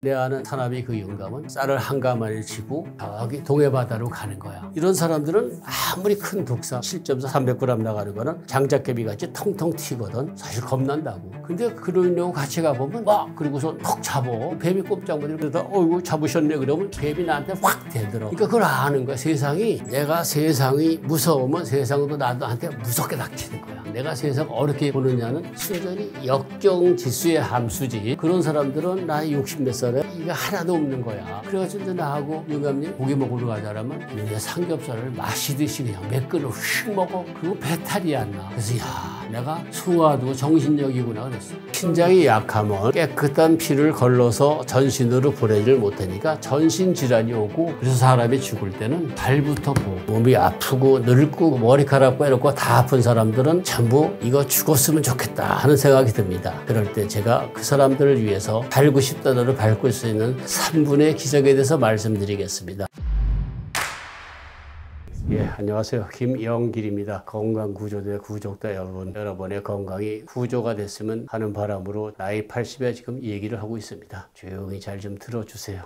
내 아는 사람이 그 영감은 쌀을 한 가마를 치고 저기 동해바다로 가는 거야. 이런 사람들은 아무리 큰 독사 7.4 300g 나가는 거는 장작개비 같이 통통 튀거든. 사실 겁난다고. 근데 그러려고 같이 가보면 와 그리고서 턱 잡어. 뱀이 꼼짝 못해. 그러다 어이구 잡으셨네 그러면 뱀이 나한테 확 대들어. 그러니까 그걸 아는 거야. 세상이 내가 세상이 무서우면 세상도 나한테 무섭게 닥치는 거야. 내가 세상 어렵게 보느냐는 순전히 역경지수의 함수지. 그런 사람들은 나이 60 몇 살에 이게 하나도 없는 거야. 그래가지고 이제 나하고 영감님 고기 먹으러 가자라면 내 삼겹살을 마시듯이 그냥 몇 그릇 휙 먹어. 그리고 배탈이 안 나. 그래서 야 내가 소화도 정신력이구나 그랬어. 신장이 약하면 깨끗한 피를 걸러서 전신으로 보내지를 못하니까 전신질환이 오고 그래서 사람이 죽을 때는 발부터 몸이 아프고 늙고 머리카락 빼놓고 다 아픈 사람들은 전부 이거 죽었으면 좋겠다 하는 생각이 듭니다. 그럴 때 제가 그 사람들을 위해서 밟고 싶다를 밟을 수 있는 3분의 기적에 대해서 말씀드리겠습니다. 예, 안녕하세요. 김영길입니다. 건강구조대 구독자 여러분, 여러분의 건강이 구조가 됐으면 하는 바람으로 나이 80에 지금 얘기를 하고 있습니다. 조용히 잘 좀 들어주세요.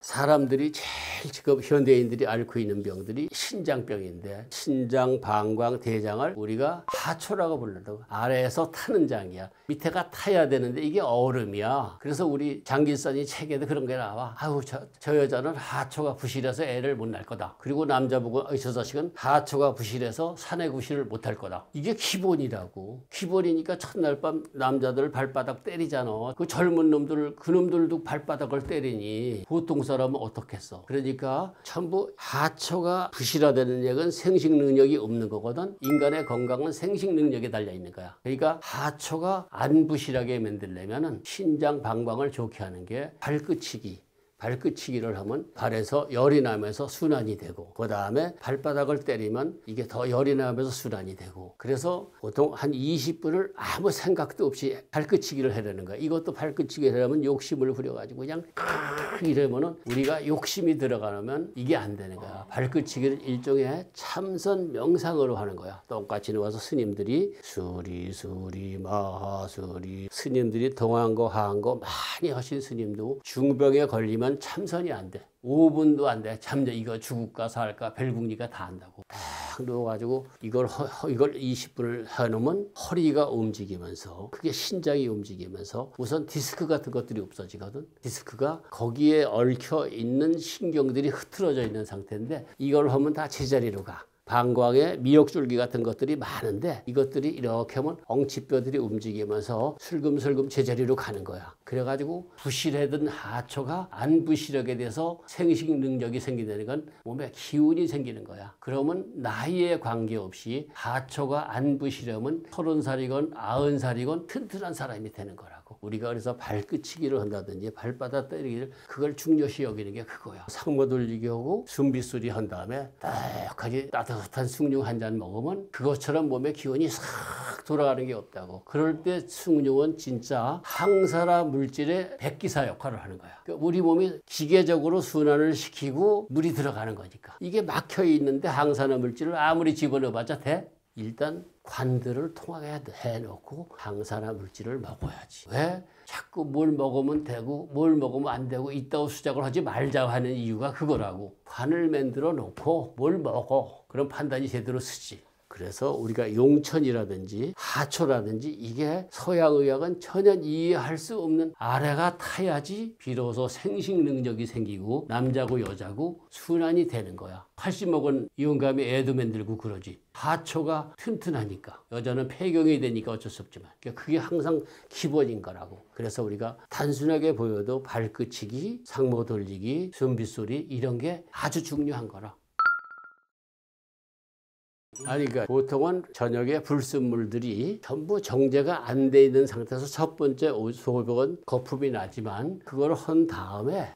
사람들이 제일 지금 현대인들이 앓고 있는 병들이 신장병인데 신장, 방광, 대장을 우리가 하초라고 불러도 아래에서 타는 장이야. 밑에가 타야 되는데 이게 얼음이야. 그래서 우리 장기선이 책에도 그런 게 나와. 아유 저 여자는 하초가 부실해서 애를 못 낳을 거다. 그리고 남자 보고 저 자식은 하초가 부실해서 사내 구실을 못 할 거다. 이게 기본이라고. 기본이니까 첫날 밤 남자들 발바닥 때리잖아. 그 젊은 놈들 그놈들도 발바닥을 때리니 보통 사람은 어떻겠어. 그러니까 전부 하초가 부실화되는 얘기는 생식 능력이 없는 거거든. 인간의 건강은 생식 능력에 달려 있는 거야. 그러니까 하초가 안 부실하게 만들려면은 신장 방광을 좋게 하는 게 발끝치기. 발끝치기를 하면 발에서 열이 나면서 순환이 되고 그 다음에 발바닥을 때리면 이게 더 열이 나면서 순환이 되고 그래서 보통 한 20분을 아무 생각도 없이 발끝치기를 하려는 거야. 이것도 발끝치기를 하려면 욕심을 부려가지고 그냥 이러면은 우리가 욕심이 들어가면 이게 안 되는 거야. 발끝치기를 일종의 참선 명상으로 하는 거야. 똑같이 와서 스님들이 수리 마하수리 스님들이 동안거 하한거 많이 하신 스님도 중병에 걸리면 참선이 안 돼. 5분도 안 돼. 잠자 이거 죽을까 살까 별궁리가 다 한다고. 딱 누워가지고 이걸 20분을 해놓으면 허리가 움직이면서 그게 신장이 움직이면서 우선 디스크 같은 것들이 없어지거든. 디스크가 거기에 얽혀 있는 신경들이 흐트러져 있는 상태인데 이걸 하면 다 제자리로 가. 방광에 미역줄기 같은 것들이 많은데 이것들이 이렇게 하면 엉치뼈들이 움직이면서 슬금슬금 제자리로 가는 거야. 그래가지고 부실하던 하초가 안 부실하게 돼서 생식 능력이 생기는 건 몸에 기운이 생기는 거야. 그러면 나이에 관계없이 하초가 안 부실하면 30살이건 90살이건 튼튼한 사람이 되는 거라고. 우리가 그래서 발끝치기를 한다든지 발바닥 때리기를 그걸 중요시 여기는 게 그거야. 상모 돌리기 하고 숨빗소리 한 다음에 딱하게 따뜻한 숭늉 한 잔 먹으면 그것처럼 몸의 기운이 싹 돌아가는 게 없다고. 그럴 때 숭늉은 진짜 항산화 물질의 백기사 역할을 하는 거야. 그러니까 우리 몸이 기계적으로 순환을 시키고 물이 들어가는 거니까. 이게 막혀 있는데 항산화 물질을 아무리 집어넣어봤자 돼? 일단 관들을 통하게 해놓고 항산화 물질을 먹어야지. 왜? 자꾸 뭘 먹으면 되고 뭘 먹으면 안 되고 이따위 수작을 하지 말자 하는 이유가 그거라고. 관을 만들어 놓고 뭘 먹어. 그럼 판단이 제대로 쓰지. 그래서 우리가 용천이라든지 하초라든지 이게 서양의학은 전혀 이해할 수 없는 아래가 타야지 비로소 생식 능력이 생기고 남자고 여자고 순환이 되는 거야. 80 먹은 영감이 애도 만들고 그러지. 하초가 튼튼하니까. 여자는 폐경이 되니까 어쩔 수 없지만. 그게 항상 기본인 거라고. 그래서 우리가 단순하게 보여도 발끝치기, 상모 돌리기, 숨빗소리 이런 게 아주 중요한 거라. 아니, 그러니까 보통은 저녁에 불순물들이 전부 정제가 안 돼 있는 상태에서 첫 번째 소변은 거품이 나지만 그걸 한 다음에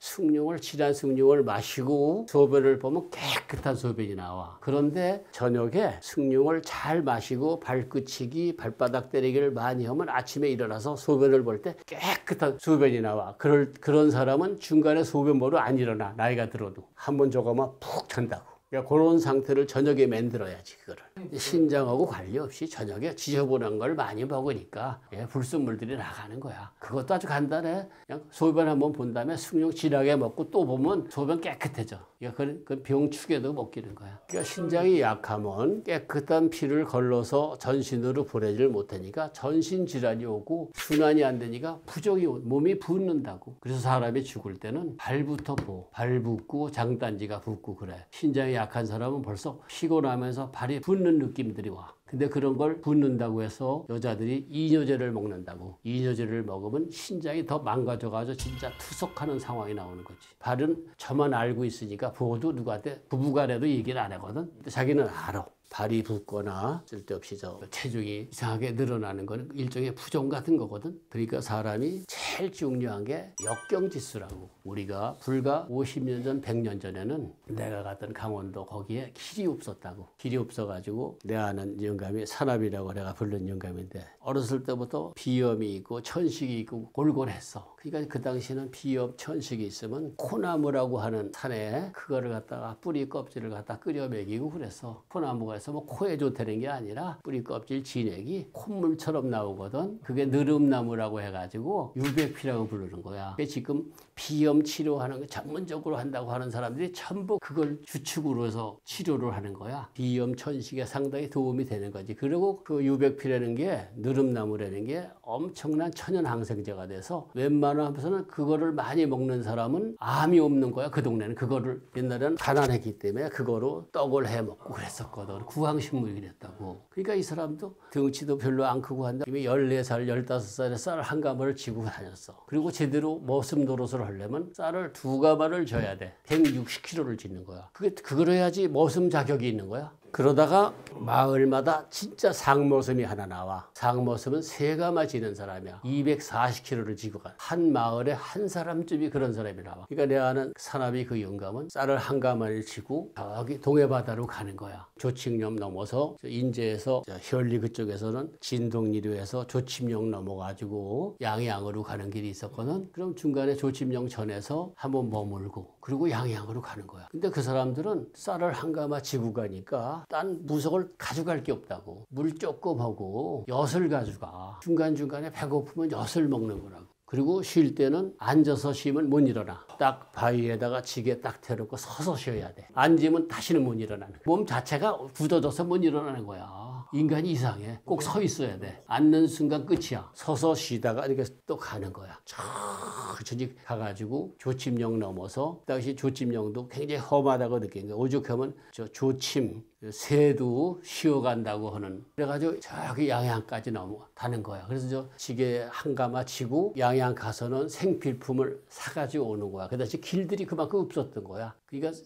진한 숭늉을 마시고 소변을 보면 깨끗한 소변이 나와. 그런데 저녁에 숭늉을 잘 마시고 발끝치기, 발바닥 때리기를 많이 하면 아침에 일어나서 소변을 볼 때 깨끗한 소변이 나와. 그런 사람은 중간에 소변보로 안 일어나. 나이가 들어도. 한번 저거만 푹 잔다고. 그러니까 그런 상태를 저녁에 만들어야지 그거를. 신장하고 관리 없이 저녁에 지저분한 걸 많이 먹으니까 불순물들이 나가는 거야. 그것도 아주 간단해. 그냥 소변 한번 본 다음에 숭늉 진하게 먹고 또 보면 소변 깨끗해져. 그 병축에도 먹기는 거야. 그러니까 신장이 약하면 깨끗한 피를 걸러서 전신으로 보내질 못하니까 전신 질환이 오고 순환이 안 되니까 부종이 오고 몸이 붓는다고. 그래서 사람이 죽을 때는 발부터 발 붓고 장단지가 붓고 그래. 신장이 약한 사람은 벌써 피곤하면서 발이 붓는 느낌들이 와. 근데 그런 걸 붓는다고 해서 여자들이 이뇨제를 먹는다고. 이뇨제를 먹으면 신장이 더 망가져가지고 진짜 투석하는 상황이 나오는 거지. 발은 저만 알고 있으니까 모두 누구한테 부부간에도 얘기를 안 하거든. 근데 자기는 알아. 발이 붓거나 쓸데없이 체중이 이상하게 늘어나는 건 일종의 부종 같은 거거든. 그러니까 사람이 제일 중요한 게 역경지수라고. 우리가 불과 50년 전, 100년 전에는 내가 갔던 강원도 거기에 길이 없었다고. 길이 없어가지고 내 아는 영감이 산압이라고 내가 부른 영감인데 어렸을 때부터 비염이 있고 천식이 있고 골골했어. 그러니까 그 당시에는 비염, 천식이 있으면 코나무라고 하는 산에 그거를 갖다가 뿌리 껍질을 갖다 끓여 먹이고 그랬어. 코나무가 있어 뭐 코에 좋다는 게 아니라 뿌리 껍질 진액이 콧물처럼 나오거든. 그게 느릅나무라고 해가지고 유백피라고 부르는 거야. 지금 비염 치료하는 거 전문적으로 한다고 하는 사람들이 전부 그걸 주축으로 해서 치료를 하는 거야. 비염, 천식에 상당히 도움이 되는 거지. 그리고 그 유백피라는 게 느릅나무라는 게 엄청난 천연 항생제가 돼서 웬만하면서는 그거를 많이 먹는 사람은 암이 없는 거야. 그 동네는 그거를 옛날에는 가난했기 때문에 그거로 떡을 해 먹고 그랬었거든. 구황식물이 그랬다고. 그러니까 이 사람도 덩치도 별로 안 크고 한다. 이미 14살, 15살에 쌀 한 가마를 지고 다녔어. 그리고 제대로 머슴 노릇을 하려면 쌀을 2가마를 져야 돼. 160kg를 짓는 거야. 그걸 해야지 머슴 자격이 있는 거야. 그러다가 마을마다 진짜 상머슴이 하나 나와. 상머슴은 3가마 지는 사람이야. 240kg를 지고 가. 한 마을에 한 사람쯤이 그런 사람이 나와. 그러니까 내가 아는 산압이 그 영감은 쌀을 1가마를 지고 저기 동해바다로 가는 거야. 조칙령 넘어서 인제에서 현리 그쪽에서는 진동리로해서 조침령 넘어가지고 양양으로 가는 길이 있었거든. 그럼 중간에 조침령 전에서 한번 머물고 그리고 양양으로 가는 거야. 근데 그 사람들은 쌀을 1가마 지고 가니까 딴 무석을 가져갈 게 없다고. 물 조금 하고 엿을 가져가. 중간중간에 배고프면 엿을 먹는 거라고. 그리고 쉴 때는 앉아서 쉬면 못 일어나. 딱 바위에다가 지게 딱 대놓고 서서 쉬어야 돼. 앉으면 다시는 못 일어나는 거야. 몸 자체가 굳어져서 못 일어나는 거야. 인간이 이상해. 꼭 서 있어야 돼. 앉는 순간 끝이야. 서서 쉬다가 이렇게 또 가는 거야. 천천히 가가지고 조침령 넘어서 그 당시 조침령도 굉장히 험하다고 느낀 거야. 오죽하면 조침 새도 쉬어간다고 하는. 그래가지고 저기 양양까지 넘어가는 거야. 그래서 저 지게 1가마 치고 양양 가서는 생필품을 사가지고 오는 거야. 그 당시 길들이 그만큼 없었던 거야. 그러니까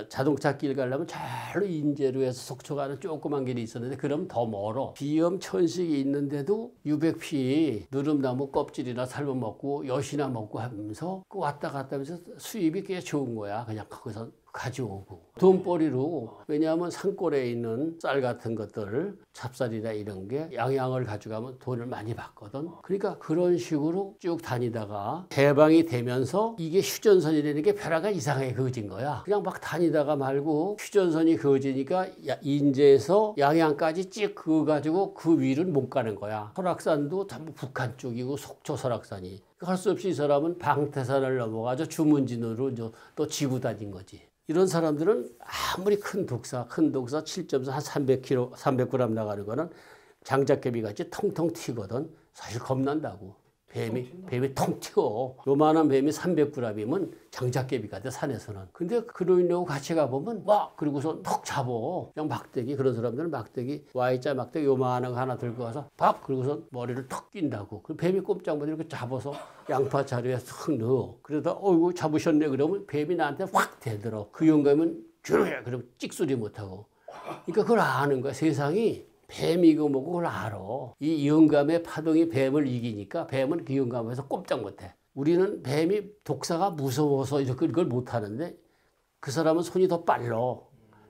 자동차 길 가려면 절로 인제로 해서 속초 가는 조그만 길이 있었는데 그럼 더 멀어. 비염, 천식이 있는데도 유백피, 누름나무 껍질이나 삶아 먹고 엿이나 먹고 하면서 그 왔다 갔다 하면서 수입이 꽤 좋은 거야. 그냥 거기서 가져오고 돈벌이로. 왜냐하면 산골에 있는 쌀 같은 것들 찹쌀이나 이런 게 양양을 가져가면 돈을 많이 받거든. 그러니까 그런 식으로 쭉 다니다가 해방이 되면서 이게 휴전선이라는 게 벼라가 이상하게 그어진 거야. 그냥 막 다니다가 말고 휴전선이 그어지니까 인제에서 양양까지 쭉 그어가지고 그 위를 못 가는 거야. 설악산도 전부 북한 쪽이고 속초 설악산이. 할 수 없이 이 사람은 방태산을 넘어가서 주문진으로 또 지고 다닌 거지. 이런 사람들은 아무리 큰 독사 7.4 한 300kg, 300g 나가는 거는 장작개비 같이 통통 튀거든. 사실 겁난다고. 뱀이 통 튀어. 요만한 뱀이 300g이면 장작개비 같아, 산에서는. 근데 그러려고 같이 가보면 와! 그리고서 턱 잡어. 그냥 막대기, 그런 사람들은 막대기, Y자 막대기 요만한 거 하나 들고 와서 밥! 그리고서 머리를 턱 낀다고. 그 뱀이 꼼짝 못해 이렇게 잡아서 양파 자루에 턱 넣어. 그러다 어이구 잡으셨네 그러면 뱀이 나한테 확 대들어. 그 영감은 쭈르 그러면 찍소리 못하고. 그러니까 그걸 아는 거야. 세상이 뱀이고 뭐고 그걸 알아. 이 영감의 파동이 뱀을 이기니까 뱀은 그 영감에서 꼼짝 못해. 우리는 뱀이 독사가 무서워서 이걸 못하는데 그 사람은 손이 더 빨라.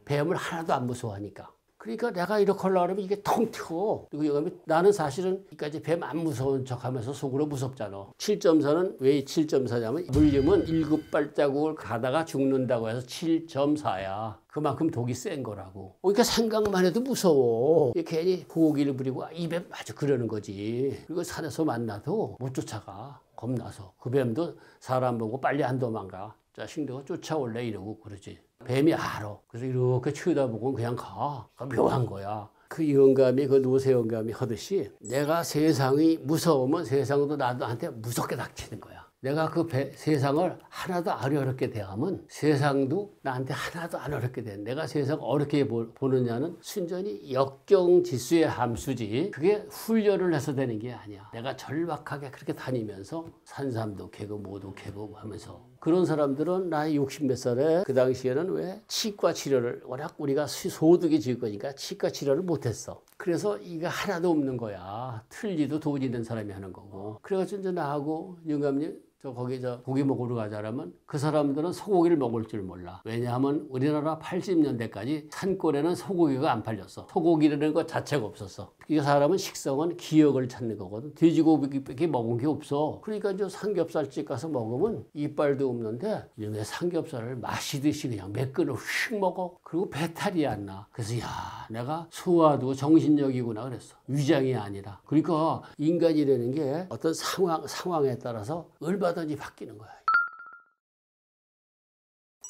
뱀을 하나도 안 무서워하니까. 그러니까 내가 이렇게 하려고 하면 이게 통 튀어. 그리고 영감이 나는 사실은 이까지 뱀 안 무서운 척하면서 속으로 무섭잖아. 7.4는 왜 7.4냐면 물림은 7발자국을 가다가 죽는다고 해서 7.4야. 그만큼 독이 센 거라고. 그러니까 생각만 해도 무서워. 괜히 호기를 부리고 이 뱀 아주 그러는 거지. 그리고 산에서 만나도 못 쫓아가. 겁나서. 그 뱀도 사람 보고 빨리 안 도망가. 자식들가 쫓아올래 이러고 그러지. 뱀이 알아. 그래서 이렇게 쳐다보고 그냥 가. 묘한 거야. 그 영감이 그 노세 영감이 하듯이 내가 세상이 무서우면 세상도 나한테 무섭게 닥치는 거야. 내가 그 세상을 하나도 안 어렵게 대하면 세상도 나한테 하나도 안 어렵게 돼. 내가 세상 어렵게 보느냐는 순전히 역경지수의 함수지. 그게 훈련을 해서 되는 게 아니야. 내가 절박하게 그렇게 다니면서 산삼도 캐고 뭐도 캐고 하면서 그런 사람들은 나이 60몇 살에 그 당시에는 왜 치과 치료를 워낙 우리가 소득이 적을 거니까 치과 치료를 못했어. 그래서 이거 하나도 없는 거야. 틀리도 돈 있는 사람이 하는 거고. 그래가지고 이제 나하고 영감님 거기 고기 먹으러 가자라면 그 사람들은 소고기를 먹을 줄 몰라. 왜냐하면 우리나라 80년대까지 산골에는 소고기가 안 팔렸어. 소고기라는 것 자체가 없었어. 이 사람은 식성은 기억을 찾는 거거든. 돼지고기밖에 먹은 게 없어. 그러니까 이제 삼겹살집 가서 먹으면 이빨도 없는데 이놈의 삼겹살을 마시듯이 그냥 몇 근을 휙 먹어. 그리고 배탈이 안 나. 그래서 야, 내가 소화도 정신력이구나 그랬어. 위장이 아니라. 그러니까 인간이라는 게 어떤 상황에 따라서 얼마든지 바뀌는 거야.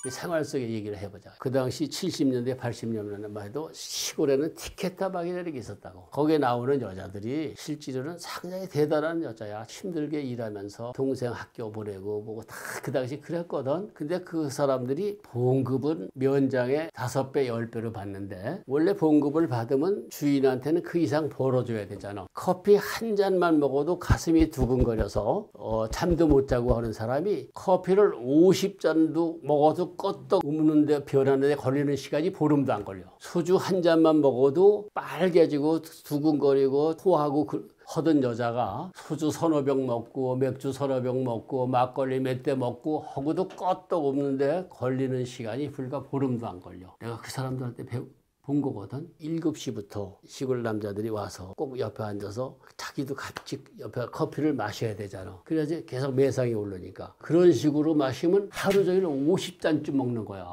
생활 속의 얘기를 해보자. 그 당시 70년대, 80년대만 해도 시골에는 티켓타박이라는 게 있었다고. 거기에 나오는 여자들이 실제로는 상당히 대단한 여자야. 힘들게 일하면서 동생 학교 보내고 뭐고 다 그 당시 그랬거든. 근데 그 사람들이 봉급은 면장에 5배, 10배로 받는데 원래 봉급을 받으면 주인한테는 그 이상 벌어줘야 되잖아. 커피 한 잔만 먹어도 가슴이 두근거려서 잠도 못 자고 하는 사람이 커피를 50잔도 먹어도 껐떡 웃는데 변하는데 걸리는 시간이 보름도 안 걸려. 소주 한 잔만 먹어도 빨개지고 두근거리고 토하고 하던 여자가 소주 서너 병 먹고 맥주 서너 병 먹고 막걸리 몇 대 먹고 하고도 껐떡 없는데 걸리는 시간이 불과 보름도 안 걸려. 내가 그 사람들한테 본 거거든. 7시부터 시골 남자들이 와서 꼭 옆에 앉아서 자기도 같이 옆에 커피를 마셔야 되잖아. 그래야지 계속 매상이 오르니까. 그런 식으로 마시면 하루 종일 50잔쯤 먹는 거야.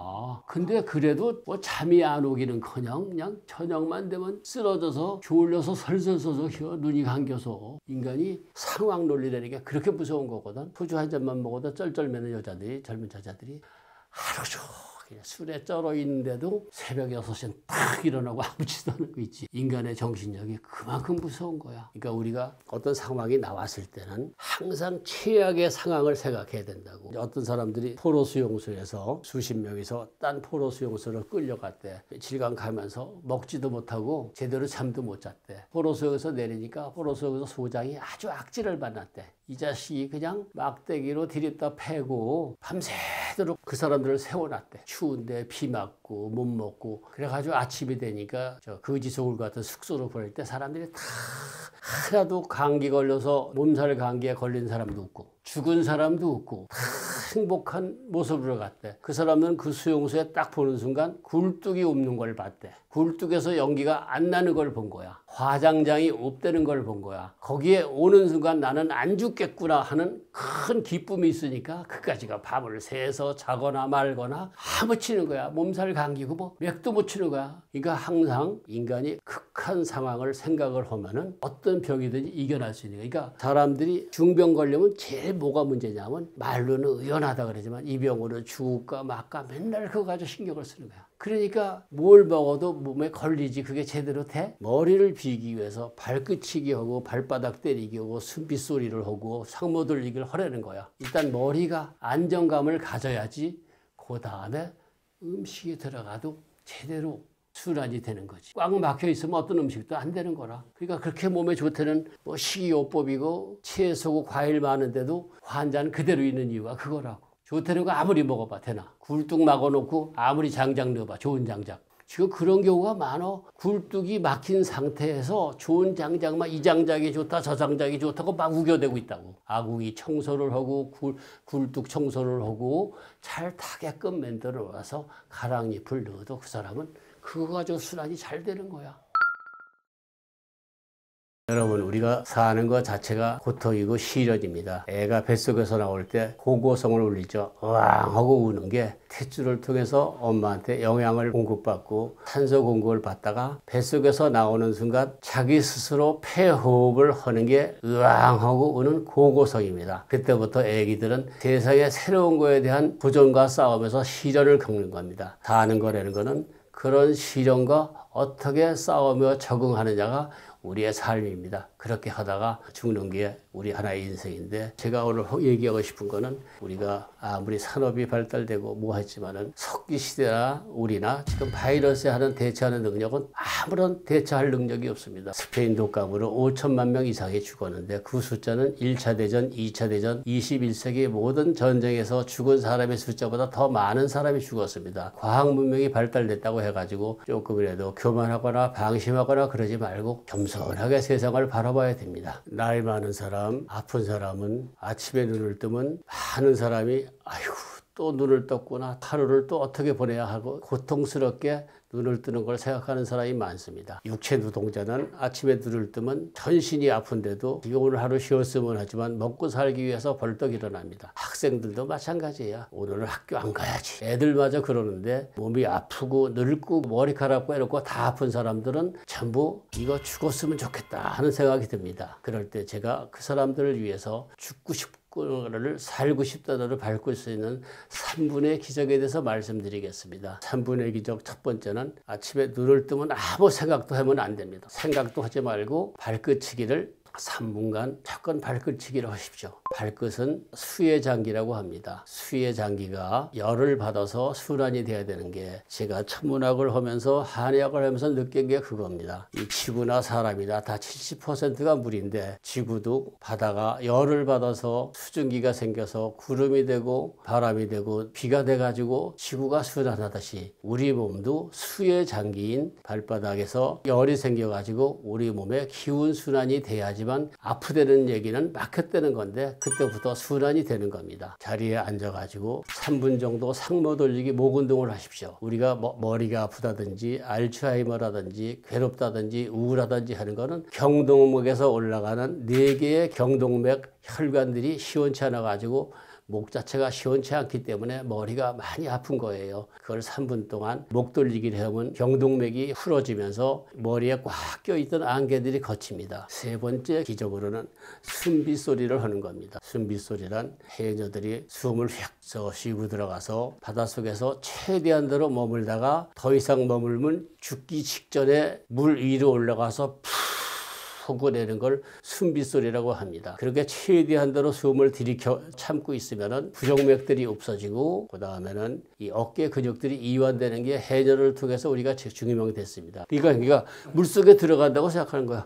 근데 그래도 뭐 잠이 안 오기는커녕 그냥 저녁만 되면 쓰러져서 졸려서 설설서서 눈이 감겨서 인간이 상황 논리라는 게 그렇게 무서운 거거든. 소주 한 잔만 먹어도 쩔쩔매는 여자들이 젊은 여자들이 하루 종일 술에 쩔어 있는데도 새벽 6시엔 딱 일어나고 아무 짓도 않는 거 있지. 인간의 정신력이 그만큼 무서운 거야. 그러니까 우리가 어떤 상황이 나왔을 때는 항상 최악의 상황을 생각해야 된다고. 어떤 사람들이 포로 수용소에서 수십 명이서 딴 포로 수용소로 끌려갔대. 질감 가면서 먹지도 못하고 제대로 잠도 못 잤대. 포로 수용소에서 내리니까 포로 수용소 소장이 아주 악질을 만났대. 이 자식이 그냥 막대기로 디립다 패고 밤새도록 그 사람들을 세워놨대. 추운데 비 맞고 못 먹고 그래가지고 아침이 되니까 저 거지소굴 같은 숙소로 보낼 때 사람들이 다 하나도 감기 걸려서 몸살 감기에 걸린 사람도 없고 죽은 사람도 없고 다 행복한 모습으로 갔대. 그 사람은 그 수용소에 딱 보는 순간 굴뚝이 없는 걸 봤대. 굴뚝에서 연기가 안 나는 걸 본 거야. 화장장이 없다는 걸 본 거야. 거기에 오는 순간 나는 안 죽겠구나 하는 큰 기쁨이 있으니까 그까지가 밤을 새서 자거나 말거나 아무 치는 거야. 몸살 감기고 뭐 맥도 못 치는 거야. 그러니까 항상 인간이 극한 상황을 생각을 하면은 어떤 병이든지 이겨낼 수 있는 거야. 그러니까 사람들이 중병 걸리면 제일 뭐가 문제냐면 말로는 의연하다 그러지만 이 병으로 죽을까 말까 맨날 그거 가지고 신경을 쓰는 거야. 그러니까 뭘 먹어도 몸에 걸리지 그게 제대로 돼? 머리를 비기 위해서 발끝치기 하고 발바닥 때리기 하고 숨빗소리를 하고 상모 돌리기를 하려는 거야. 일단 머리가 안정감을 가져야지 그 다음에 음식이 들어가도 제대로 순환이 되는 거지. 꽉 막혀 있으면 어떤 음식도 안 되는 거라. 그러니까 그렇게 몸에 좋다는 뭐 식이요법이고 채소고 과일 많은데도 환자는 그대로 있는 이유가 그거라고. 좋다는 거 아무리 먹어봐 되나. 굴뚝 막아놓고 아무리 장작 넣어봐. 좋은 장작. 지금 그런 경우가 많아. 굴뚝이 막힌 상태에서 좋은 장작만 이 장작이 좋다 저 장작이 좋다고 막 우겨대고 있다고. 아궁이 청소를 하고 굴뚝 청소를 하고 잘 타게끔 만들어 놔서 가랑잎을 넣어도 그 사람은 그거 가지고 순환이 잘 되는 거야. 여러분, 우리가 사는 것 자체가 고통이고 시련입니다. 애가 뱃속에서 나올 때 고고성을 울리죠. 으앙 하고 우는 게 탯줄을 통해서 엄마한테 영양을 공급받고 탄소 공급을 받다가 뱃속에서 나오는 순간 자기 스스로 폐호흡을 하는 게 으앙 하고 우는 고고성입니다. 그때부터 애기들은 세상에 새로운 거에 대한 도전과 싸움에서 시련을 겪는 겁니다. 사는 거라는 거는 그런 시련과 어떻게 싸우며 적응하느냐가 우리의 삶입니다. 그렇게 하다가 죽는 게 우리 하나의 인생인데, 제가 오늘 얘기하고 싶은 거는 우리가 아무리 산업이 발달되고 뭐 했지만은 석기 시대나 우리나 지금 바이러스에 하는 대처하는 능력은 아무런 대처할 능력이 없습니다. 스페인 독감으로 5천만 명 이상이 죽었는데 그 숫자는 1차 대전, 2차 대전, 21세기 모든 전쟁에서 죽은 사람의 숫자보다 더 많은 사람이 죽었습니다. 과학 문명이 발달됐다고 해가지고 조금이라도 교만하거나 방심하거나 그러지 말고 겸손하게 세상을 바라봐야 됩니다. 나이 많은 사람, 아픈 사람은 아침에 눈을 뜨면 많은 사람이 아이고 또 눈을 떴구나, 하루를 또 어떻게 보내야 하고 고통스럽게 눈을 뜨는 걸 생각하는 사람이 많습니다. 육체 노동자는 아침에 눈을 뜨면 전신이 아픈데도 이거 오늘 하루 쉬었으면 하지만 먹고 살기 위해서 벌떡 일어납니다. 학생들도 마찬가지야. 오늘은 학교 안 가야지. 애들마저 그러는데 몸이 아프고 늙고 머리카락 빼놓고 다 아픈 사람들은 전부 이거 죽었으면 좋겠다 하는 생각이 듭니다. 그럴 때 제가 그 사람들을 위해서 죽고 싶고 를 살고 싶다를 바꿀 수 있는 3분의 기적에 대해서 말씀드리겠습니다. 3분의 기적 첫 번째는 아침에 눈을 뜨면 아무 생각도 하면 안 됩니다. 생각도 하지 말고 발끝치기를 3분간 잠깐 발끝치기를 하십시오. 발끝은 수의 장기라고 합니다. 수의 장기가 열을 받아서 순환이 돼야 되는 게, 제가 천문학을 하면서 한의학을 하면서 느낀 게 그겁니다. 이 지구나 사람이나 다 70%가 물인데 지구도 바다가 열을 받아서 수증기가 생겨서 구름이 되고 바람이 되고 비가 돼가지고 지구가 순환하듯이 우리 몸도 수의 장기인 발바닥에서 열이 생겨가지고 우리 몸에 기운 순환이 돼야지 아프다는 얘기는 막혔다는 건데 그때부터 순환이 되는 겁니다. 자리에 앉아가지고 3분 정도 상모 돌리기, 목 운동을 하십시오. 우리가 머리가 아프다든지 알츠하이머라든지 괴롭다든지 우울하든지 하는 거는 경동맥에서 올라가는 4개의 경동맥 혈관들이 시원치 않아 가지고 목 자체가 시원치 않기 때문에 머리가 많이 아픈 거예요. 그걸 3분 동안 목 돌리기를 하면 경동맥이 풀어지면서 머리에 꽉 껴있던 안개들이 걷힙니다. 세 번째 기적으로는 숨빗소리를 하는 겁니다. 숨빗소리란 해녀들이 숨을 휙 쉬고 들어가서 바닷속에서 최대한대로 머물다가 더 이상 머물면 죽기 직전에 물 위로 올라가서 푹 내는 걸 숨빗소리라고 합니다. 그렇게 최대한대로 숨을 들이켜 참고 있으면은 부정맥들이 없어지고, 그 다음에는 이 어깨 근육들이 이완되는 게 해녀를 통해서 우리가 증명이 됐습니다. 그러니까 물속에 들어간다고 생각하는 거야.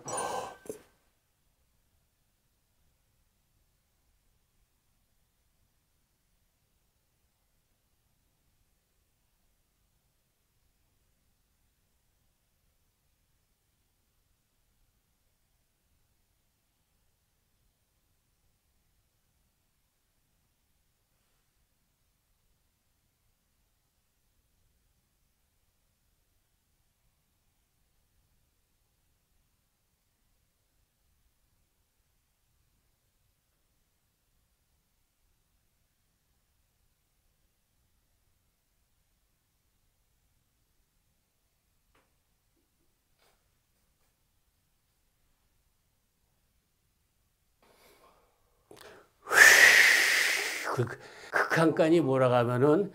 극한간이 몰아가면은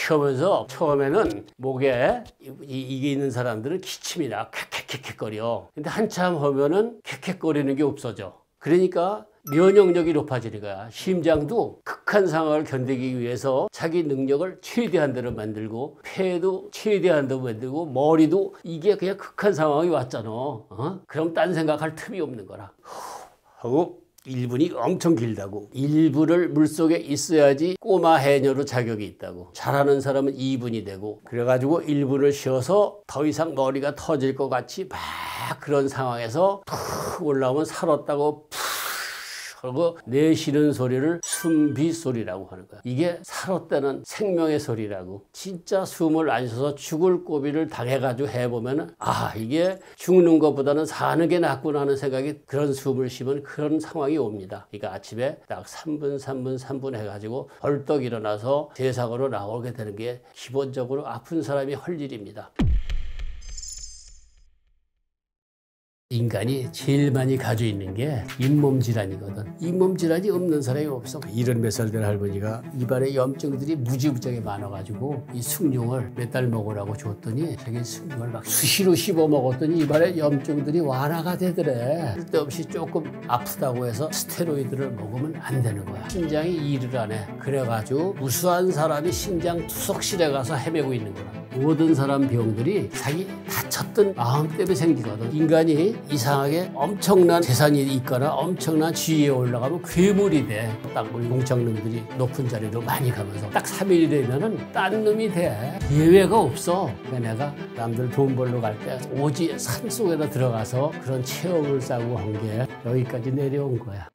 하면서 처음에는 목에 이게 있는 사람들은 기침이 나 캑캑캑거려. 근데 한참 하면은 캑캑거리는 게 없어져. 그러니까 면역력이 높아지는 거야. 심장도 극한 상황을 견디기 위해서 자기 능력을 최대한대로 만들고, 폐도 최대한대로 만들고, 머리도 이게 그냥 극한 상황이 왔잖아. 그럼 딴 생각할 틈이 없는 거라. 하고 1분이 엄청 길다고. 1분을 물속에 있어야지 꼬마 해녀로 자격이 있다고. 잘하는 사람은 2분이 되고, 그래가지고 1분을 쉬어서 더 이상 머리가 터질 것 같이 막 그런 상황에서 푹 올라오면 살았다고 푹 하고 내쉬는 소리를 숨비소리라고 하는 거야. 이게 살았다는 생명의 소리라고. 진짜 숨을 안 쉬어서 죽을 고비를 당해가지고 해보면은 이게 죽는 것보다는 사는 게 낫구나 하는 생각이, 그런 숨을 쉬면 그런 상황이 옵니다. 그러니까 아침에 딱 3분 해가지고 벌떡 일어나서 세상으로 나오게 되는 게 기본적으로 아픈 사람이 할 일입니다. 인간이 제일 많이 가지고 있는 게 잇몸 질환이거든. 잇몸 질환이 없는 사람이 없어. 70몇 살 된 할머니가 입안에 염증들이 무지무지하게 많아가지고 이 숭늉을 몇 달 먹으라고 줬더니 자기 숭늉을 막 수시로 씹어 먹었더니 입안에 염증들이 완화가 되더래. 쓸데없이 조금 아프다고 해서 스테로이드를 먹으면 안 되는 거야. 신장이 일을 안 해. 그래가지고 무수한 사람이 신장 투석실에 가서 헤매고 있는 거야. 모든 사람 병들이 자기 다쳤던 마음 때문에 생기거든. 인간이 이상하게 엄청난 재산이 있거나 엄청난 지위에 올라가면 괴물이 돼. 딱 우리 공장놈들이 높은 자리로 많이 가면서 딱 3일이 되면은 딴 놈이 돼. 예외가 없어. 그러니까 내가 남들 돈 벌러 갈 때 오지 산속에다 들어가서 그런 체험을 쌓고 한 게 여기까지 내려온 거야.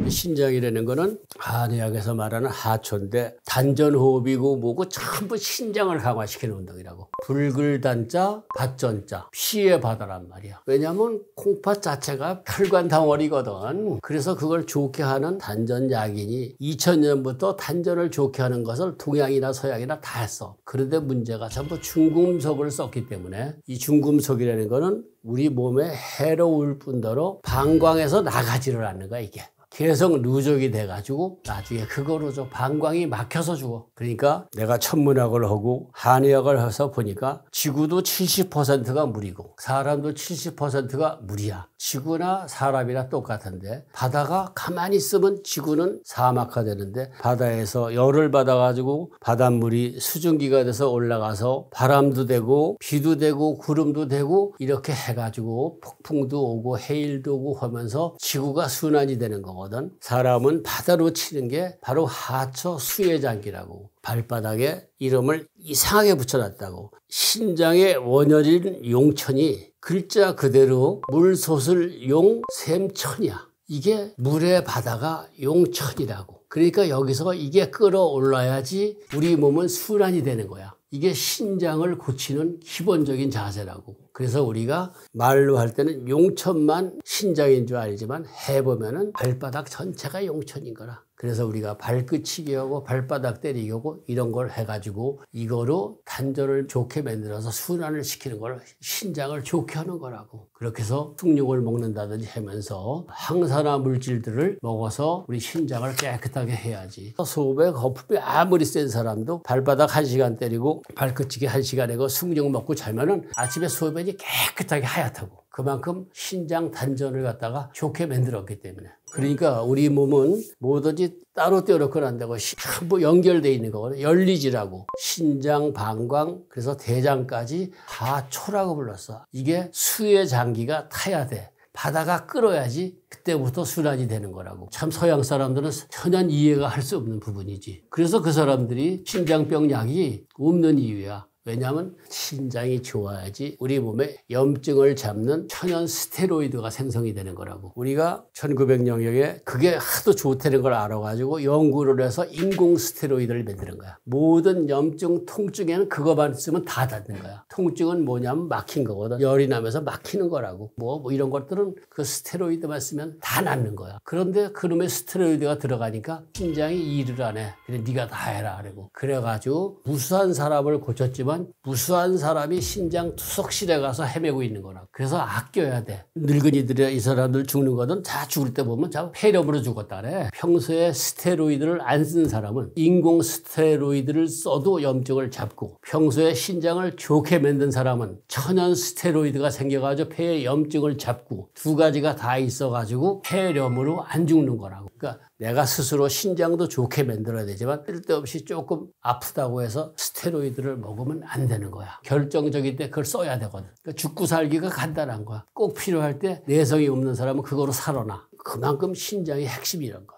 신장이라는 거는 한의학에서 말하는 하초인데 단전호흡이고 뭐고 전부 신장을 강화시키는 운동이라고. 불글단자, 밭전자, 피의 바다란 말이야. 왜냐하면 콩팥 자체가 혈관 덩어리거든. 그래서 그걸 좋게 하는 단전약인이 2000년부터 단전을 좋게 하는 것을 동양이나 서양이나 다 했어. 그런데 문제가 전부 중금속을 썼기 때문에 이 중금속이라는 거는 우리 몸에 해로울 뿐더러 방광에서 나가지를 않는 거야 이게. 계속 누적이 돼가지고 나중에 그거로 방광이 막혀서 죽어. 그러니까 내가 천문학을 하고 한의학을 해서 보니까 지구도 70%가 물이고 사람도 70%가 물이야. 지구나 사람이나 똑같은데 바다가 가만히 있으면 지구는 사막화되는데 바다에서 열을 받아가지고 바닷물이 수증기가 돼서 올라가서 바람도 되고 비도 되고 구름도 되고 이렇게 해가지고 폭풍도 오고 해일도 오고 하면서 지구가 순환이 되는 거거든. 사람은 바다로 치는 게 바로 하초 수혜장기라고. 발바닥에 이름을 이상하게 붙여놨다고. 신장의 원열인 용천이 글자 그대로 물솟을 용샘천이야. 이게 물의 바다가 용천이라고. 그러니까 여기서 이게 끌어올라야지 우리 몸은 순환이 되는 거야. 이게 신장을 고치는 기본적인 자세라고. 그래서 우리가 말로 할 때는 용천만 신장인 줄 알지만 해보면은 발바닥 전체가 용천인 거라. 그래서 우리가 발끝치기 하고 발바닥 때리기 하고 이런 걸 해가지고 이거로 단전을 좋게 만들어서 순환을 시키는 걸 신장을 좋게 하는 거라고. 그렇게 해서 숭늉을 먹는다든지 하면서 항산화 물질들을 먹어서 우리 신장을 깨끗하게 해야지. 소변 거품이 아무리 센 사람도 발바닥 1시간 때리고 발끝치기 1시간 하고 숭늉 먹고 자면은 아침에 소변이 깨끗하게 하얗다고. 그만큼 신장 단전을 갖다가 좋게 만들었기 때문에. 그러니까 우리 몸은 뭐든지 따로 떼어놓고는 안 되고 전부 연결되어 있는 거거든요. 열리지라고. 신장, 방광, 그래서 대장까지 하초라고 불렀어. 이게 수의 장기가 타야 돼. 바다가 끓어야지 그때부터 순환이 되는 거라고. 참 서양 사람들은 전혀 이해가 할 수 없는 부분이지. 그래서 그 사람들이 신장병 약이 없는 이유야. 왜냐하면 신장이 좋아야지 우리 몸에 염증을 잡는 천연 스테로이드가 생성이 되는 거라고. 우리가 1900년경에 그게 하도 좋다는 걸 알아가지고 연구를 해서 인공 스테로이드를 만드는 거야. 모든 염증, 통증에는 그거만 쓰면 다 낫는 거야. 통증은 뭐냐면 막힌 거거든. 열이 나면서 막히는 거라고. 뭐 이런 것들은 그 스테로이드만 쓰면 다 낫는 거야. 그런데 그놈의 스테로이드가 들어가니까 신장이 일을 안 해. 그래 네가 다 해라 그러고. 그래가지고 무수한 사람을 고쳤지만 무수한 사람이 신장 투석실에 가서 헤매고 있는 거라. 그래서 아껴야 돼. 늙은이들이 이 사람들 죽는 거는 다 죽을 때 보면 다 폐렴으로 죽었다 그래. 평소에 스테로이드를 안 쓴 사람은 인공 스테로이드를 써도 염증을 잡고, 평소에 신장을 좋게 만든 사람은 천연 스테로이드가 생겨가지고 폐에 염증을 잡고, 두 가지가 다 있어가지고 폐렴으로 안 죽는 거라고. 그러니까 내가 스스로 신장도 좋게 만들어야 되지만 쓸데없이 조금 아프다고 해서 스테로이드를 먹으면 안 되는 거야. 결정적일 때 그걸 써야 되거든. 그러니까 죽고 살기가 간단한 거야. 꼭 필요할 때 내성이 없는 사람은 그거로 살아나. 그만큼 신장이 핵심이란 거야.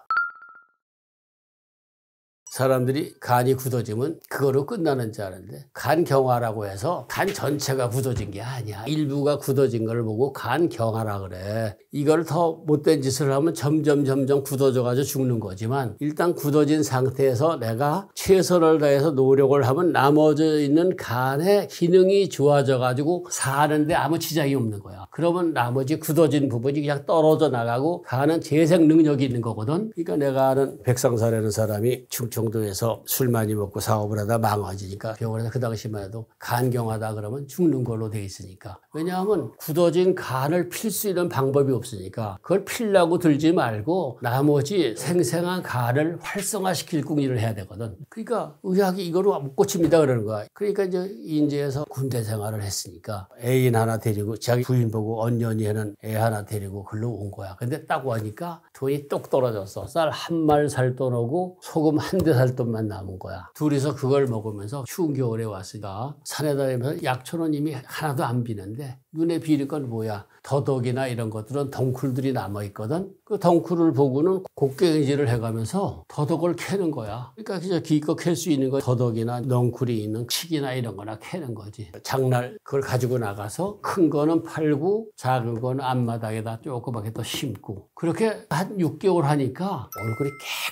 사람들이 간이 굳어지면 그거로 끝나는 줄 아는데 간경화라고 해서 간 전체가 굳어진 게 아니야. 일부가 굳어진 걸 보고 간경화라 그래. 이걸 더 못된 짓을 하면 점점 굳어져가지고 죽는 거지만 일단 굳어진 상태에서 내가 최선을 다해서 노력을 하면 나머지 있는 간의 기능이 좋아져가지고 사는데 아무 지장이 없는 거야. 그러면 나머지 굳어진 부분이 그냥 떨어져 나가고 간은 재생 능력이 있는 거거든. 그러니까 내가 아는 백상사라는 사람이 충청도에서 술 많이 먹고 사업을 하다 망가지니까 병원에서 그 당시만 해도 간경화다 그러면 죽는 걸로 돼 있으니까. 왜냐하면 굳어진 간을 필 수 있는 방법이 없으니까 그걸 필라고 들지 말고 나머지 생생한 간을 활성화시킬 궁리를 해야 되거든. 그러니까 의학이 이거로 못 고칩니다 그러는 거야. 그러니까 이제 인제에서 군대 생활을 했으니까 애인 하나 데리고 자기 부인 보고 언년이 하는 애 하나 데리고 글로 온 거야. 근데 딱 오니까 돈이 똑 떨어졌어. 쌀 한 말 살 돈 오고 소금 한 대 살 돈만 남은 거야. 둘이서 그걸 먹으면서 추운 겨울에 왔으니까 산에 다니면서 약초는 이미 하나도 안 비는데 눈에 비는 건 뭐야? 더덕이나 이런 것들은 덩쿨들이 남아있거든. 그 덩쿨을 보고는 곡괭이질을 해가면서 더덕을 캐는 거야. 그러니까 그냥 기껏 캘 수 있는 거 더덕이나 넝쿨이 있는 칡이나 이런 거나 캐는 거지. 장날 그걸 가지고 나가서 큰 거는 팔고 작은 거는 앞마당에다 조그맣게 또 심고 그렇게 한 6개월 하니까 얼굴이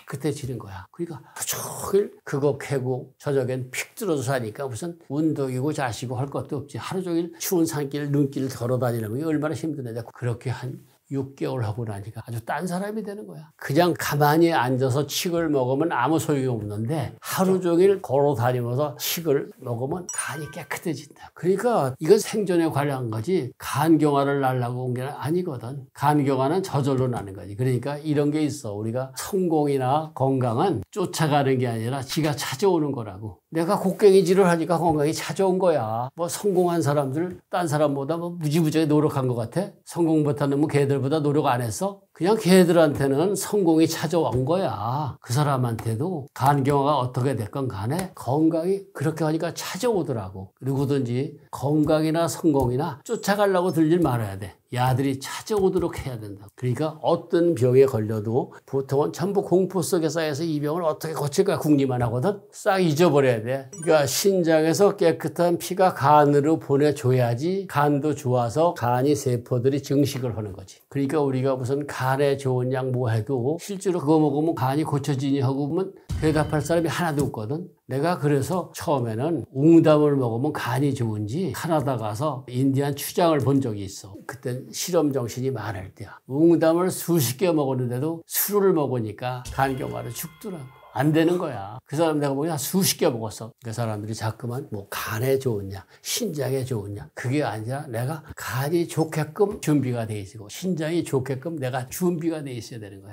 깨끗해지는 거야. 그러니까 하루 종일 그거 캐고 저녁엔 픽 들어서 사니까 무슨 운동이고 자시고 할 것도 없지. 하루 종일 추운 산길 눈길 걸어 다니는 게 얼마나 힘드냐. 그렇게 한 6개월 하고 나니까 아주 딴 사람이 되는 거야. 그냥 가만히 앉아서 칡을 먹으면 아무 소용이 없는데 하루 종일 걸어 다니면서 칡을 먹으면 간이 깨끗해진다. 그러니까 이건 생존에 관련한 거지 간경화를 날라고 온 게 아니거든. 간경화는 저절로 나는 거지. 그러니까 이런 게 있어. 우리가 성공이나 건강은 쫓아가는 게 아니라 지가 찾아오는 거라고. 내가 곡괭이질을 하니까 건강이 찾아온 거야. 뭐 성공한 사람들 딴 사람보다 뭐 무지무지하게 노력한 것 같아? 성공 못하는 뭐 걔들보다 노력 안 했어? 그냥 걔들한테는 성공이 찾아온 거야. 그 사람한테도 간경화가 어떻게 됐건 간에 건강이 그렇게 하니까 찾아오더라고. 누구든지 건강이나 성공이나 쫓아가려고 들질 말아야 돼. 야들이 찾아오도록 해야 된다. 그러니까 어떤 병에 걸려도 보통은 전부 공포 속에 쌓여서 이 병을 어떻게 고칠까 궁리만 하거든. 싹 잊어버려야 돼. 그러니까 신장에서 깨끗한 피가 간으로 보내줘야지 간도 좋아서 간이 세포들이 증식을 하는 거지. 그러니까 우리가 무슨 간에 좋은 약 뭐 해도 실제로 그거 먹으면 간이 고쳐지니 하고 보면 대답할 사람이 하나도 없거든. 내가 그래서 처음에는 웅담을 먹으면 간이 좋은지 캐나다 가서 인디안 추장을 본 적이 있어. 그땐 실험 정신이 많을 때야. 웅담을 수십 개 먹었는데도 술을 먹으니까 간경화로 죽더라고. 안 되는 거야. 그 사람 내가 보니까 수십 개 먹었어. 그 사람들이 자꾸만 뭐 간에 좋으냐, 신장에 좋으냐. 그게 아니라 내가 간이 좋게끔 준비가 돼 있고 신장이 좋게끔 내가 준비가 돼 있어야 되는 거야.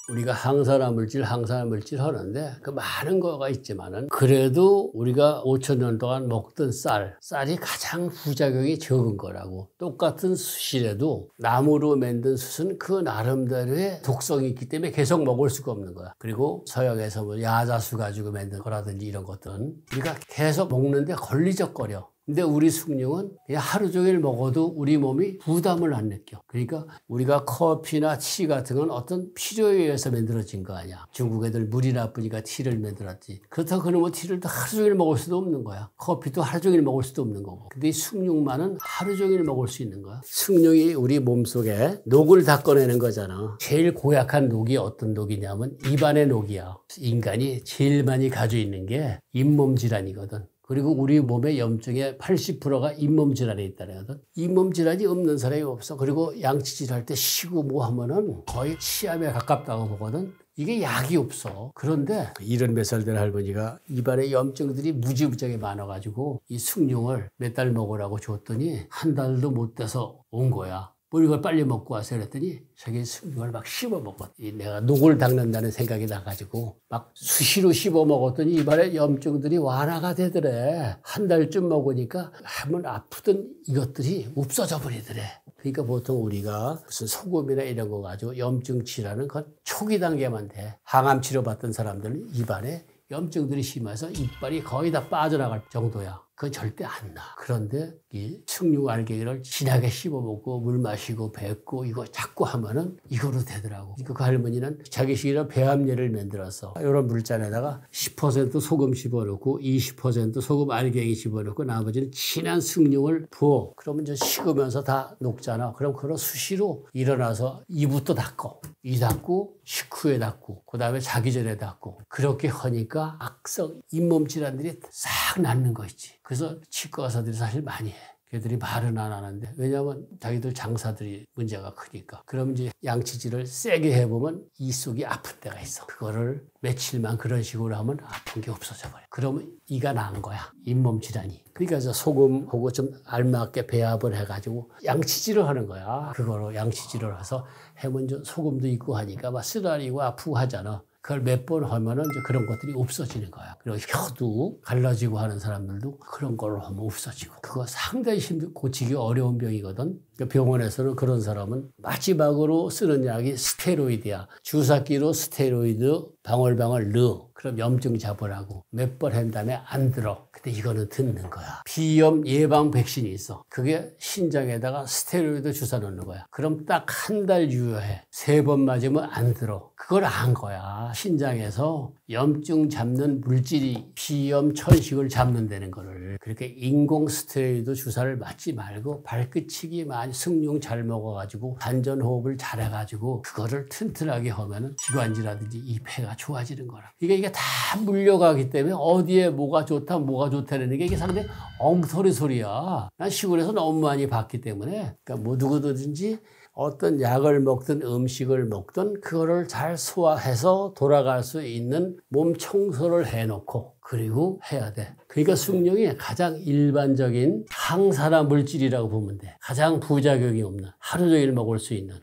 우리가 항산화 물질 하는데 그 많은 거가 있지만은 그래도 우리가 5,000년 동안 먹던 쌀이 가장 부작용이 적은 거라고. 똑같은 숯이라도 나무로 만든 숯은 그 나름대로의 독성이 있기 때문에 계속 먹을 수가 없는 거야. 그리고 서양에서 뭐 야자수 가지고 만든 거라든지 이런 것들은 우리가 계속 먹는데 걸리적거려. 근데 우리 숭늉은 그냥 하루 종일 먹어도 우리 몸이 부담을 안 느껴. 그러니까 우리가 커피나 티 같은 건 어떤 필요에 의해서 만들어진 거 아니야. 중국 애들 물이 나쁘니까 티를 만들었지. 그렇다고 그러면 티를 또 하루 종일 먹을 수도 없는 거야. 커피도 하루 종일 먹을 수도 없는 거고. 근데 이 숭늉만은 하루 종일 먹을 수 있는 거야. 숭늉이 우리 몸속에 녹을 닦아내는 거잖아. 제일 고약한 녹이 어떤 녹이냐면 입안의 녹이야. 인간이 제일 많이 가지고 있는 게 잇몸 질환이거든. 그리고 우리 몸의 염증의 80%가 잇몸 질환에 있다는 거거든. 잇몸 질환이 없는 사람이 없어. 그리고 양치질 할 때 쉬고 뭐 하면은 거의 치암에 가깝다고 보거든. 이게 약이 없어. 그런데 70몇 된 할머니가 입안에 염증들이 무지무지하게 많아가지고 이 숭늉을 몇 달 먹으라고 줬더니 한 달도 못 돼서 온 거야. 뭐 이걸 빨리 먹고 와서 그랬더니 자기 숭늉을 막 씹어 먹었. 내가 녹을 닦는다는 생각이 나가지고 막 수시로 씹어 먹었더니 입안에 염증들이 완화가 되더래. 한 달쯤 먹으니까 한번 아프던 이것들이 없어져 버리더래. 그러니까 보통 우리가 무슨 소금이나 이런 거 가지고 염증 치료하는 건 초기 단계만 돼. 항암 치료 받던 사람들은 입안에 염증들이 심해서 이빨이 거의 다 빠져나갈 정도야. 그건 절대 안 나. 그런데 이 숭늉알갱이를 진하게 씹어먹고 물 마시고 뱉고 이거 자꾸 하면은 이거로 되더라고. 그 할머니는 자기 식이랑 배합례를 만들어서 이런 물잔에다가 10% 소금 집어넣고 20% 소금 알갱이 집어넣고 나머지는 진한 숭늉을 부어. 그러면 이제 식으면서 다 녹잖아. 그럼 그걸 수시로 일어나서 이부터 닦고 이 닦고 식후에 닦고 그 다음에 자기 전에 닦고 그렇게 하니까 악성 잇몸 질환들이 싹 낫는 거 있지. 그래서 치과 의사들이 사실 많이 해. 걔들이 말은 안 하는데 왜냐하면 자기들 장사들이 문제가 크니까. 그럼 이제 양치질을 세게 해보면 이 속이 아픈 데가 있어. 그거를 며칠만 그런 식으로 하면 아픈 게 없어져 버려. 그러면 이가 나은 거야. 잇몸 질환이. 그러니까 이제 소금하고 좀 알맞게 배합을 해가지고 양치질을 하는 거야. 그거로 양치질을 해서 해면 이제 소금도 있고 하니까 막 쓰라리고 아프고 하잖아. 그걸 몇 번 하면은 이제 그런 것들이 없어지는 거야. 그리고 혀도 갈라지고 하는 사람들도 그런 걸로 하면 없어지고. 그거 상당히 고치기 어려운 병이거든. 병원에서는 그런 사람은 마지막으로 쓰는 약이 스테로이드야. 주사기로 스테로이드 방울방울 넣어. 그럼 염증 잡으라고 몇 번 한 다음에 안 들어. 근데 이거는 듣는 거야. 비염 예방 백신이 있어. 그게 신장에다가 스테로이드 주사 넣는 거야. 그럼 딱 한 달 유효해. 3번 맞으면 안 들어. 그걸 안 거야. 신장에서 염증 잡는 물질이 비염 천식을 잡는다는 거를. 그렇게 인공 스테로이드 주사를 맞지 말고 발끝치기 많이 숭늉 잘 먹어가지고 단전호흡을 잘해가지고 그거를 튼튼하게 하면은 기관지라든지 이 폐가 좋아지는 거라. 이게 다 물려가기 때문에 어디에 뭐가 좋다 뭐가 좋다는 게 이게 상당히 엉터리 소리야. 난 시골에서 너무 많이 봤기 때문에. 그러니까 뭐 누구든지 어떤 약을 먹든 음식을 먹든 그거를 잘 소화해서 돌아갈 수 있는 몸 청소를 해놓고 그리고 해야 돼. 그러니까 숭늉이 가장 일반적인 항산화 물질이라고 보면 돼. 가장 부작용이 없는 하루 종일 먹을 수 있는.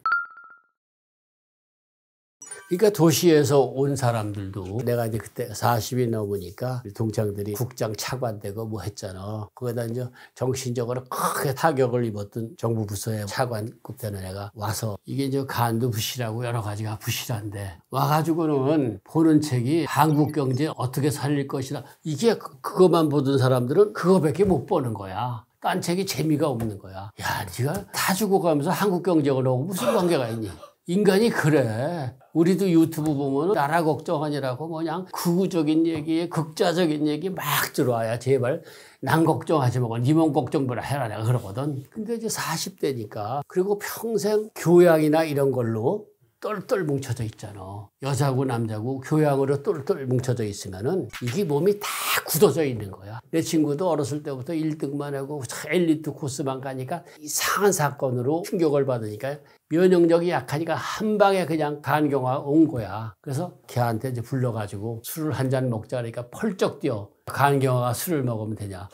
그러니까 도시에서 온 사람들도 내가 이제 그때 40이 넘으니까 동창들이 국장 차관되고 뭐 했잖아. 거기다 이제 정신적으로 크게 타격을 입었던 정부 부서의 차관급 되는 애가 와서 이게 이제 간도 부실하고 여러 가지가 부실한데 와가지고는 보는 책이 한국 경제 어떻게 살릴 것이다. 이게 그것만 보던 사람들은 그거밖에 못 보는 거야. 딴 책이 재미가 없는 거야. 야, 네가 다 죽어가면서 한국 경제하고 무슨 관계가 있니? 인간이 그래. 우리도 유튜브 보면 나라 걱정하니라고 그냥 극우적인 얘기에 극자적인 얘기 막 들어와야 제발 난 걱정하지 말고 네 몸 걱정 뭐라 해라 내가 그러거든. 근데 이제 40대니까 그리고 평생 교양이나 이런 걸로 똘똘 뭉쳐져 있잖아. 여자고 남자고 교양으로 똘똘 뭉쳐져 있으면은 이게 몸이 다 굳어져 있는 거야. 내 친구도 어렸을 때부터 1등만 하고 엘리트 코스만 가니까 이상한 사건으로 충격을 받으니까 면역력이 약하니까 한 방에 그냥 간경화 온 거야. 그래서 걔한테 이제 불러가지고 술을 한 잔 먹자 그러니까 펄쩍 뛰어. 간경화가 술을 먹으면 되냐.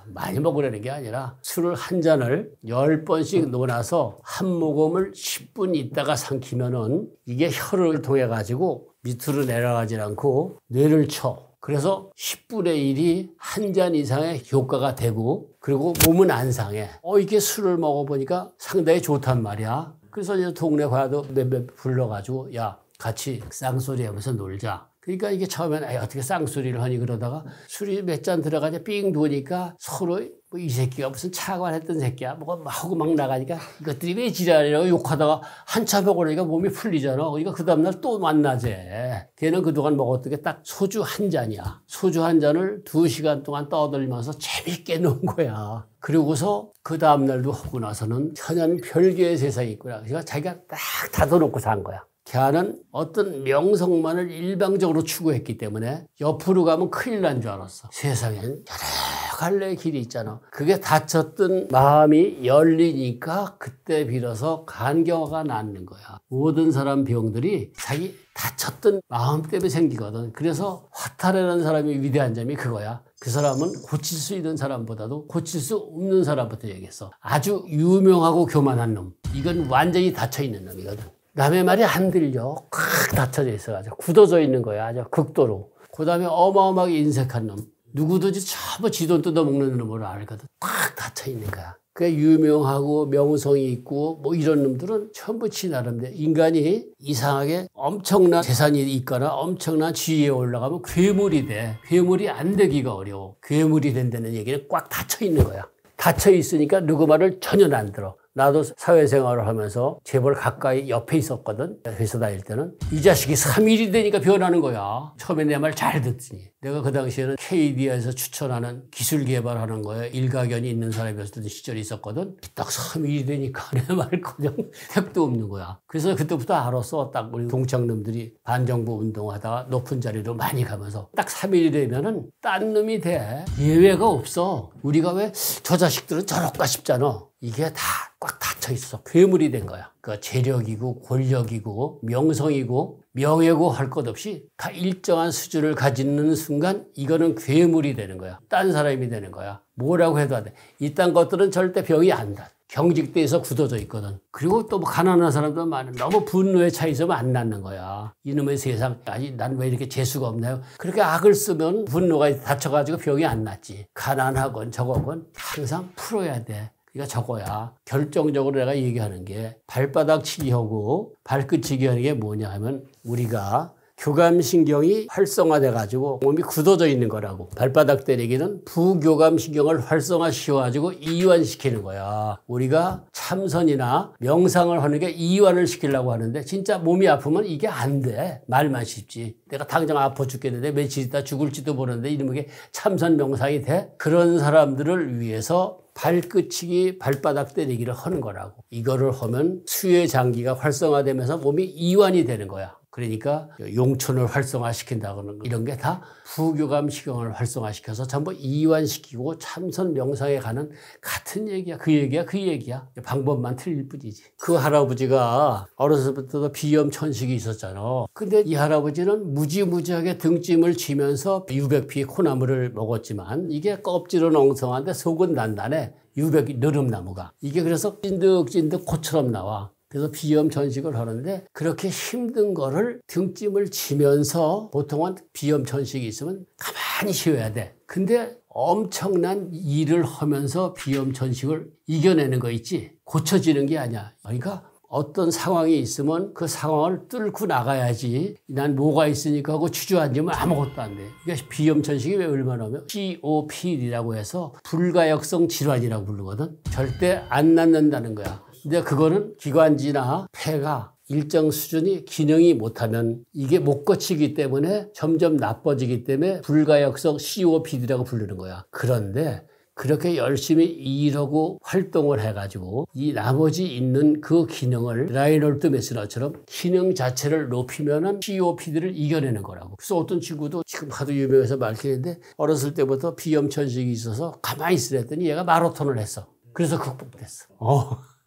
많이 먹으라는 게 아니라 술을 한 잔을 10번씩 놓아서 한 모금을 10분 있다가 삼키면은 이게 혀를 통해 가지고 밑으로 내려가지 않고 뇌를 쳐. 그래서 10분의 1이 한 잔 이상의 효과가 되고 그리고 몸은 안 상해. 이게 술을 먹어보니까 상당히 좋단 말이야. 그래서 이제 동네 가도 몇몇 불러가지고 야 같이 쌍소리 하면서 놀자. 그러니까 이게 처음에는 어떻게 쌍소리를 하니 그러다가 술이 몇 잔 들어가자 삥 도니까 서로 뭐 이 새끼가 무슨 차관했던 새끼야 뭐 하고 막 나가니까 이것들이 왜 지랄이라고 욕하다가 한참 먹고 그러니까 몸이 풀리잖아. 그러니까 그 다음날 또 만나재. 걔는 그동안 먹었던 게 딱 소주 한 잔이야. 소주 한 잔을 2시간 동안 떠들면서 재밌게 논 거야. 그리고서 그 다음날도 하고 나서는 전혀 별개의 세상이 있구나. 그러니까 자기가 딱 닫아놓고 산 거야. 걔는 어떤 명성만을 일방적으로 추구했기 때문에 옆으로 가면 큰일 난 줄 알았어. 세상엔 여러 갈래의 길이 있잖아. 그게 닫혔던 마음이 열리니까 그때 비로소 간경화가 낫는 거야. 모든 사람 병들이 자기 닫혔던 마음 때문에 생기거든. 그래서 화탈이라는 사람이 위대한 점이 그거야. 그 사람은 고칠 수 있는 사람보다도 고칠 수 없는 사람부터 얘기했어. 아주 유명하고 교만한 놈. 이건 완전히 닫혀있는 놈이거든. 남의 말이 안 들려. 콱 닫혀져 있어가지고 굳어져 있는 거야. 아주 극도로. 그 다음에 어마어마하게 인색한 놈. 누구든지 전부 지 돈 뜯어먹는 놈으로 알거든. 딱 닫혀있는 거야. 그 유명하고 명성이 있고 뭐 이런 놈들은 전부 지 나름대로 인간이 이상하게 엄청난 재산이 있거나 엄청난 지위에 올라가면 괴물이 돼. 괴물이 안 되기가 어려워. 괴물이 된다는 얘기는 꽉 닫혀있는 거야. 닫혀있으니까 누구 말을 전혀 안 들어. 나도 사회생활을 하면서 재벌 가까이 옆에 있었거든. 회사 다닐 때는. 이 자식이 3일이 되니까 변하는 거야. 처음에 내 말 잘 듣더니. 내가 그 당시에는 KDI에서 추천하는 기술 개발하는 거에 일가견이 있는 사람이었던 시절이 있었거든. 딱 3일이 되니까 내 말 그냥 택도 없는 거야. 그래서 그때부터 알았어. 딱 우리 동창놈들이 반정부 운동하다가 높은 자리로 많이 가면서 딱 3일이 되면은 딴 놈이 돼. 예외가 없어. 우리가 왜 저 자식들은 저럴까 싶잖아. 이게 다 꽉 닫혀 있어. 괴물이 된 거야. 그 재력이고 권력이고 명성이고 명예고 할 것 없이 다 일정한 수준을 가지는 순간 이거는 괴물이 되는 거야. 딴 사람이 되는 거야. 뭐라고 해도 안 돼. 이딴 것들은 절대 병이 안 나. 경직돼서 굳어져 있거든. 그리고 또 뭐 가난한 사람도 많은. 너무 분노에 차 있으면 안 낫는 거야. 이놈의 세상, 아니 난 왜 이렇게 재수가 없나요? 그렇게 악을 쓰면 분노가 다쳐가지고 병이 안 낫지. 가난하건 저거건 항상 풀어야 돼. 그러니까 저거야. 결정적으로 내가 얘기하는 게 발바닥 치기하고 발끝 치기 하는 게 뭐냐 하면 우리가 교감신경이 활성화돼가지고 몸이 굳어져 있는 거라고. 발바닥 때리기는 부교감신경을 활성화시켜가지고 이완시키는 거야. 우리가 참선이나 명상을 하는 게 이완을 시키려고 하는데 진짜 몸이 아프면 이게 안 돼. 말만 쉽지. 내가 당장 아파 죽겠는데 며칠 있다 죽을지도 모르는데 이러면 게 참선 명상이 돼? 그런 사람들을 위해서 발끝치기, 발바닥 때리기를 하는 거라고. 이거를 하면 수의 장기가 활성화되면서 몸이 이완이 되는 거야. 그러니까 용촌을 활성화시킨다거나 이런 게 다 부교감신경을 활성화시켜서 전부 이완시키고 참선 명상에 가는 같은 얘기야. 그 얘기야. 그 얘기야. 방법만 틀릴 뿐이지. 그 할아버지가 어렸을 때부터 비염천식이 있었잖아. 근데 이 할아버지는 무지무지하게 등짐을 지면서 유백피 코나물을 먹었지만 이게 껍질은 엉성한데 속은 단단해. 유백 느릅나무가. 이게 그래서 찐득찐득 코처럼 나와. 그래서 비염천식을 하는데 그렇게 힘든 거를 등짐을 지면서 보통은 비염천식이 있으면 가만히 쉬어야 돼. 근데 엄청난 일을 하면서 비염천식을 이겨내는 거 있지. 고쳐지는 게 아니야. 그러니까 어떤 상황이 있으면 그 상황을 뚫고 나가야지. 난 뭐가 있으니까 하고 주저앉으면 아무것도 안 돼. 그러니까 비염천식이 왜 얼마나 하면 COPD라고 해서 불가역성 질환이라고 부르거든. 절대 안 낫는다는 거야. 근데 그거는 기관지나 폐가 일정 수준이 기능이 못하면 이게 못 거치기 때문에 점점 나빠지기 때문에 불가역성 COPD라고 부르는 거야. 그런데 그렇게 열심히 일하고 활동을 해가지고 이 나머지 있는 그 기능을 라이놀드 메스너처럼 기능 자체를 높이면은 COPD를 이겨내는 거라고. 그래서 어떤 친구도 지금 하도 유명해서 말했는데 어렸을 때부터 비염천식이 있어서 가만히 있으랬더니 얘가 마라톤을 했어. 그래서 극복됐어.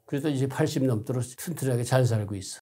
그래서 이제 80 넘도록 튼튼하게 잘 살고 있어.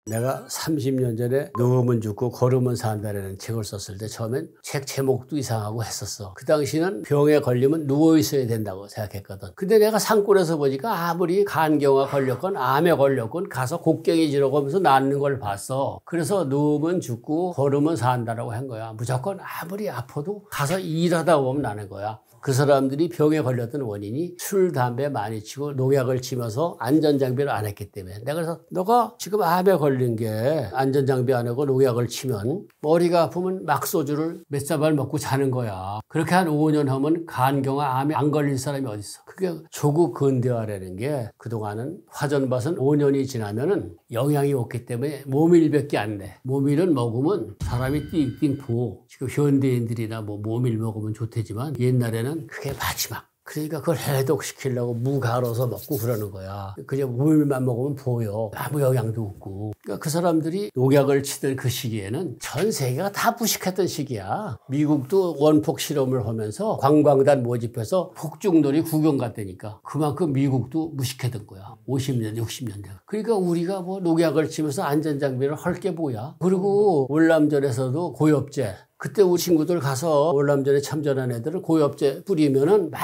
내가 30년 전에 누우면 죽고 걸으면 산다라는 책을 썼을 때 처음엔 책 제목도 이상하고 했었어. 그 당시는 병에 걸리면 누워 있어야 된다고 생각했거든. 근데 내가 산골에서 보니까 아무리 간경화 걸렸건 암에 걸렸건 가서 곡괭이 지르고 하면서 낫는 걸 봤어. 그래서 누우면 죽고 걸으면 산다라고 한 거야. 무조건 아무리 아파도 가서 일하다 보면 나는 거야. 그 사람들이 병에 걸렸던 원인이 술, 담배 많이 치고 농약을 치면서 안전장비를 안 했기 때문에. 내가 그래서 너가 지금 암에 걸린 게 안전장비 안 하고 농약을 치면 머리가 아프면 막소주를 몇 사발 먹고 자는 거야. 그렇게 한 5년 하면 간경화 암에 안 걸린 사람이 어딨어. 그게 조국 근대화라는 게 그동안은 화전밭은 5년이 지나면은 영양이 없기 때문에 모밀밖에 안 돼. 모밀은 먹으면 사람이 띵띵 부어. 지금 현대인들이나 뭐 모밀 먹으면 좋대지만 옛날에는 그게 마지막. 그러니까 그걸 해독시키려고 무 갈아서 먹고 그러는 거야. 그냥 물만 먹으면 보여. 아무 영양도 없고. 그러니까 그 사람들이 농약을 치던 그 시기에는 전 세계가 다 무식했던 시기야. 미국도 원폭 실험을 하면서 관광단 모집해서 폭죽놀이 구경 갔다니까. 그만큼 미국도 무식했던 거야. 50년, 60년대. 그러니까 우리가 뭐 농약을 치면서 안전장비를 할 게 뭐야. 그리고 월남전에서도 고엽제. 그때 우리 친구들 가서 월남전에 참전한 애들은 고엽제 뿌리면은 막